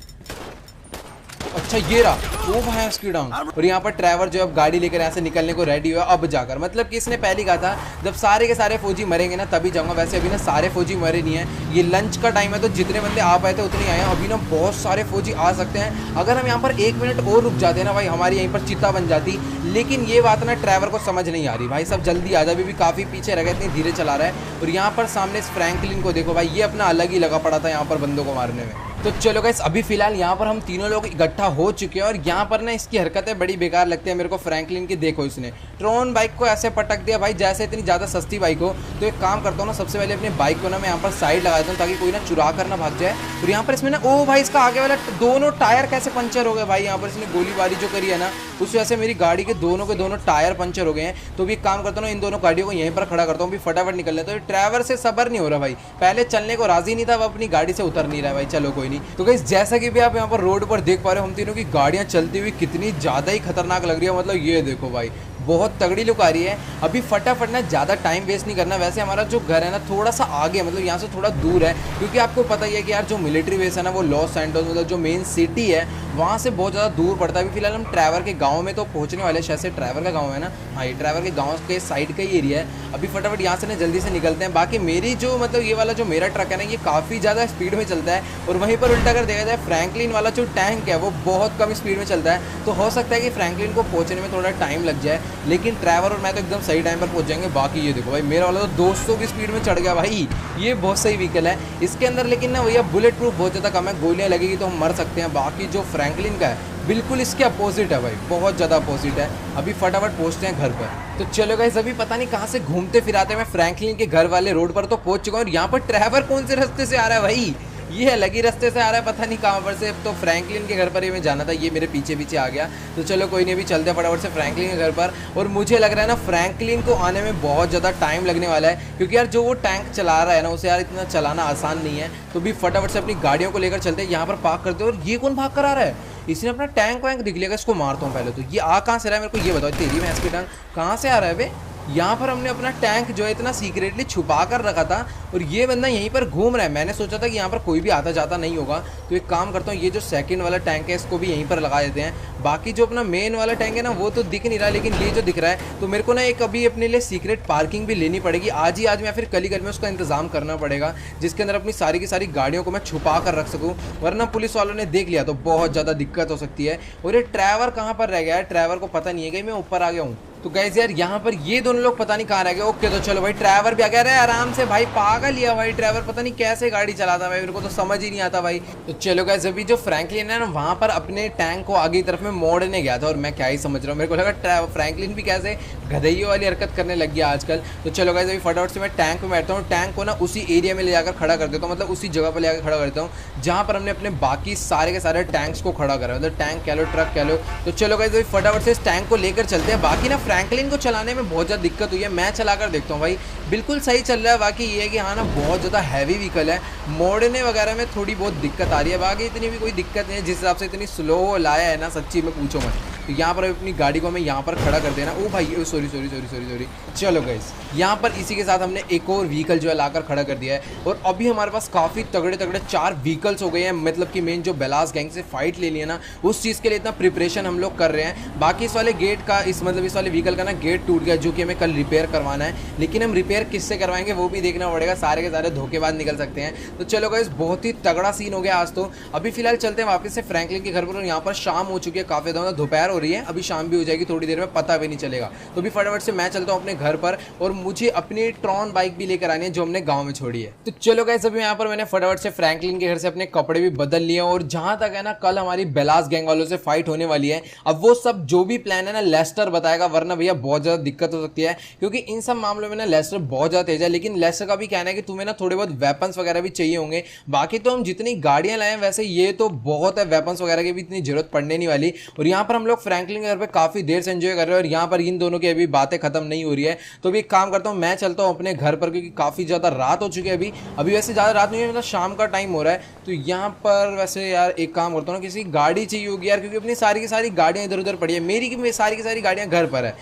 अच्छा ये रहा, वो भाई उसकी डाउन। और यहाँ पर ट्रैवर जो अब गाड़ी लेकर यहाँ से निकलने को रेडी हुआ अब जाकर, मतलब कि इसने पहले कहा था जब सारे के सारे फौजी मरेंगे ना तभी जाऊंगा। वैसे अभी ना सारे फौजी मरे नहीं है, ये लंच का टाइम है, तो जितने बंदे आ पाए थे उतने आए हैं। अभी ना बहुत सारे फौजी आ सकते हैं, अगर हम यहाँ पर 1 मिनट और रुक जाते ना भाई, हमारी यहीं पर चिता बन जाती। लेकिन ये बात ना ट्रैवर को समझ नहीं आ रही भाई, सब जल्दी आ जाए, अभी भी काफ़ी पीछे रह गए, इतनी धीरे चला रहा है। और यहाँ पर सामने इस फ्रैंकलिन को देखो भाई, ये अपना अलग ही लगा पड़ा था यहाँ पर बंदों को मारने में। तो चलो गाइस, अभी फिलहाल यहाँ पर हम तीनों लोग इकट्ठा हो चुके हैं, और यहाँ पर ना इसकी हरकतें बड़ी बेकार लगती है मेरे को फ्रैंकलिन की। देखो इसने ट्रोन बाइक को ऐसे पटक दिया भाई जैसे इतनी ज़्यादा सस्ती बाइक हो। तो एक काम करता हूँ ना, सबसे पहले अपनी बाइक को ना मैं यहाँ पर साइड लगा देता हूँ, ताकि कोई ना चुरा कर ना भाग जाए। और यहाँ पर इसमें ना, ओ भाई इसका आगे वाला दोनों टायर कैसे पंचर हो गए भाई, यहाँ पर इसने गोलीबारी जो करी है ना, उस वजह से मेरी गाड़ी के दोनों टायर पंचर हो गए हैं। तो भी एक काम करता हूँ, इन दोनों गाड़ियों को यहीं पर खड़ा करता हूँ, भी फटाफट निकल लेता हूँ। तो ड्राइवर से सबर नहीं हो रहा भाई, पहले चलने को राजी नहीं था, वो अपनी गाड़ी से उतर नहीं रहा भाई। चलो कोई नहीं। तो गाइस जैसा कि भी आप यहाँ पर रोड पर देख पा रहे हो, हम तीनों की गाड़ियाँ चलती हुई कितनी ज़्यादा ही खतरनाक लग रही है। मतलब ये देखो भाई, बहुत तगड़ी लुक आ रही है। अभी फटाफट ना ज़्यादा टाइम वेस्ट नहीं करना। वैसे हमारा जो घर है ना थोड़ा सा आगे, मतलब यहाँ से थोड़ा दूर है, क्योंकि आपको पता ही है कि यार जो मिलिट्री बेस है ना वो लॉस सैंटोस, मतलब जो मेन सिटी है वहाँ से बहुत ज़्यादा दूर पड़ता है। अभी फिलहाल हम ट्रैवर के गाँव में तो पहुँचने वाले, शायद से ट्रैवर का गाँव है ना, हाँ ये ट्रैवर के गाँव के साइड का ही एरिया है। अभी फटाफट यहाँ से ना जल्दी से निकलते हैं। बाकी मेरी जो मतलब ये वाला जो मेरा ट्रक है ना, ये काफ़ी ज़्यादा स्पीड में चलता है, और वहीं पर उल्टा कर देखा जाए फ्रैंकलिन वाला जो टैंक है वो बहुत कम स्पीड में चलता है। तो हो सकता है कि फ्रैंकलिन को पहुँचने में थोड़ा टाइम लग जाए, लेकिन ट्रैवर और मैं तो एकदम सही टाइम पर पहुंच जाएंगे। बाकी ये देखो भाई, मेरा वाला तो 200 की स्पीड में चढ़ गया भाई, ये बहुत सही व्हीकल है इसके अंदर। लेकिन ना भैया बुलेट प्रूफ बहुत ज़्यादा कम है, गोलियां लगेगी तो हम मर सकते हैं। बाकी जो फ्रैंकलिन का है बिल्कुल इसके अपोजिट है भाई, बहुत ज़्यादा अपोजिट है। अभी फटाफट पहुंचते हैं घर पर। तो चलो गाइस, अभी पता नहीं कहाँ से घूमते फिराते मैं फ्रैंकलिन के घर वाले रोड पर तो पहुंच चुका हूँ। और यहाँ पर ट्रैवर कौन से रास्ते से आ रहा है भाई, ये अलग ही रास्ते से आ रहा है, पता नहीं कहाँ पर से। तो फ्रैंकलिन के घर पर ही मैं जाना था, ये मेरे पीछे पीछे आ गया। तो चलो कोई नहीं, अभी चलते हैं फटाफट से फ्रैंकलिन के घर पर। और मुझे लग रहा है ना फ्रैंकलिन को आने में बहुत ज़्यादा टाइम लगने वाला है, क्योंकि यार जो वो टैंक चला रहा है ना उसे यार इतना चलाना आसान नहीं है। तो भी फटाफट से अपनी गाड़ियों को लेकर चलते हैं, यहाँ पर पार्क करते हैं। और ये कौन भाग कर आ रहा है, इसने अपना टैंक वैंक दिख लिया, इसको मारता हूँ पहले। तो ये आ कहाँ से रहा है मेरे को ये बताओ, तेरी भैंस की टैंक कहाँ से आ रहा है बे। यहाँ पर हमने अपना टैंक जो है इतना सीक्रेटली छुपा कर रखा था, और ये बंदा यहीं पर घूम रहा है। मैंने सोचा था कि यहाँ पर कोई भी आता जाता नहीं होगा, तो एक काम करता हूँ, ये जो सेकंड वाला टैंक है इसको भी यहीं पर लगा देते हैं। बाकी जो अपना मेन वाला टैंक है ना वो तो दिख नहीं रहा, लेकिन ये जो दिख रहा है, तो मेरे को ना एक अभी अपने लिए सीक्रेट पार्किंग भी लेनी पड़ेगी आज ही आज, या फिर कल ही में उसका इंतजाम करना पड़ेगा, जिसके अंदर अपनी सारी की सारी गाड़ियों को मैं छुपा कर रख सकूँ, वरना पुलिस वालों ने देख लिया तो बहुत ज़्यादा दिक्कत हो सकती है। और ये ड्राइवर कहाँ पर रह गया है, ड्राइवर को पता नहीं है कि मैं ऊपर आ गया हूँ। तो गाइस यार यहाँ पर ये दोनों लोग पता नहीं कहाँ रह गए। ओके तो चलो भाई, ड्राइवर भी आ गया। रहे आराम से भाई, पागल लिया भाई ड्राइवर, पता नहीं कैसे गाड़ी चलाता भाई, मेरे को तो समझ ही नहीं आता भाई। तो चलो गाइस, अभी जो फ्रैंकलिन है ना वहाँ पर अपने टैंक को आगे की तरफ में मोड़ ने गया था और मैं क्या ही समझ रहा हूँ, मेरे को लगा फ्रैंकलिन भी कैसे गधैयों वाली हरकत करने लग गया आजकल। तो चलो गाइस अभी फटाफट से मैं टैंक में बैठता हूँ, टैंक को ना उसी एरिया में ले जाकर खड़ा कर देता हूँ, मतलब उसी जगह पर ले जाकर खड़ा कर देता हूँ जहाँ पर हमने अपने बाकी सारे के सारे टैंक्स को खड़ा करा, मतलब टैंक कह लो ट्रक कह लो। तो चलो गाइस अभी फटाफट से इस टैंक को लेकर चलते हैं। बाकी ना फ्रैंकलिन को चलाने में बहुत ज़्यादा दिक्कत हुई है, मैं चलाकर देखता हूँ भाई बिल्कुल सही चल रहा है। बाकी ये है कि हाँ ना बहुत ज़्यादा हैवी व्हीकल है, मोड़ने वगैरह में थोड़ी बहुत दिक्कत आ रही है, बाकी इतनी भी कोई दिक्कत नहीं है। जिस हिसाब से इतनी स्लो लाया है ना सच्ची में पूछो मत। तो यहाँ पर अपनी गाड़ी को हमें यहाँ पर खड़ा कर देना। ओ भाई sorry sorry sorry sorry sorry. चलो गाइस यहाँ पर इसी के साथ हमने एक और व्हीकल जो है लाकर खड़ा कर दिया है और अभी हमारे पास काफ़ी तगड़े तगड़े 4 व्हीकल्स हो गए हैं, मतलब कि मेन जो बेलास गैंग से फाइट ले लिया ना उस चीज़ के लिए इतना प्रिपरेशन हम लोग कर रहे हैं। बाकी इस वाले गेट का इस वाले व्हीकल का ना गेट टूट गया जो कि हमें कल रिपेयर करवाना है, लेकिन हम रिपेयर किससे करवाएंगे वो भी देखना पड़ेगा, सारे के सारे धोखेबाज निकल सकते हैं। तो चलो गाइस बहुत ही तगड़ा सीन हो गया आज। तो अभी फिलहाल चलते हैं वापस से फ्रैंकलिन के घर पर और यहाँ पर शाम हो चुकी है, काफ़ी ज़्यादा दोपहर हो रही है, अभी शाम भी हो जाएगी थोड़ी देर में, पता भी नहीं चलेगा। तो अभी फटाफट से मैं चलता हूँ अपने घर पर और मुझे अपनी ट्रॉन बाइक भी लेकर आनी है जो हमने गांव में छोड़ी है। तो चलो गाइस अभी यहाँ पर मैंने फटाफट से फ्रैंकलिन के घर से अपने कपड़े भी बदल लिए और जहां तक है ना कल हमारी बेलास गैंग वालों से फाइट होने वाली है, अब वो सब जो भी प्लान है ना लेस्टर बताएगा, वरना भैया बहुत ज्यादा दिक्कत हो सकती है क्योंकि इन सब मामलों में ना लेस्टर बहुत ज्यादा तेज है। लेकिन लेस्टर का भी कहना है कि तुम्हें ना थोड़े बहुत वेपन्स वगैरह भी चाहिए होंगे, बाकी तो हम जितनी गाड़ियां लाए वैसे ये तो बहुत है, वेपन्स वगैरह की भी इतनी जरूरत पड़ने नहीं वाली। और यहाँ पर हम लोग फ्रैंकलिन के घर पे काफी देर से एंजॉय कर रहे हैं और यहाँ पर इन दोनों की अभी बातें खत्म नहीं हो रही है। तो अभी एक काम करता हूँ मैं चलता हूँ अपने घर पर क्योंकि काफी ज्यादा रात हो चुकी है। अभी वैसे ज्यादा रात नहीं है, मतलब शाम का टाइम हो रहा है। तो यहाँ पर वैसे यार एक काम करता हूँ ना किसी गाड़ी चाहिए होगी यार, क्योंकि अपनी सारी की सारी गाड़ियाँ इधर उधर पड़ी है, मेरी की सारी की सारी गाड़ियाँ घर पर है।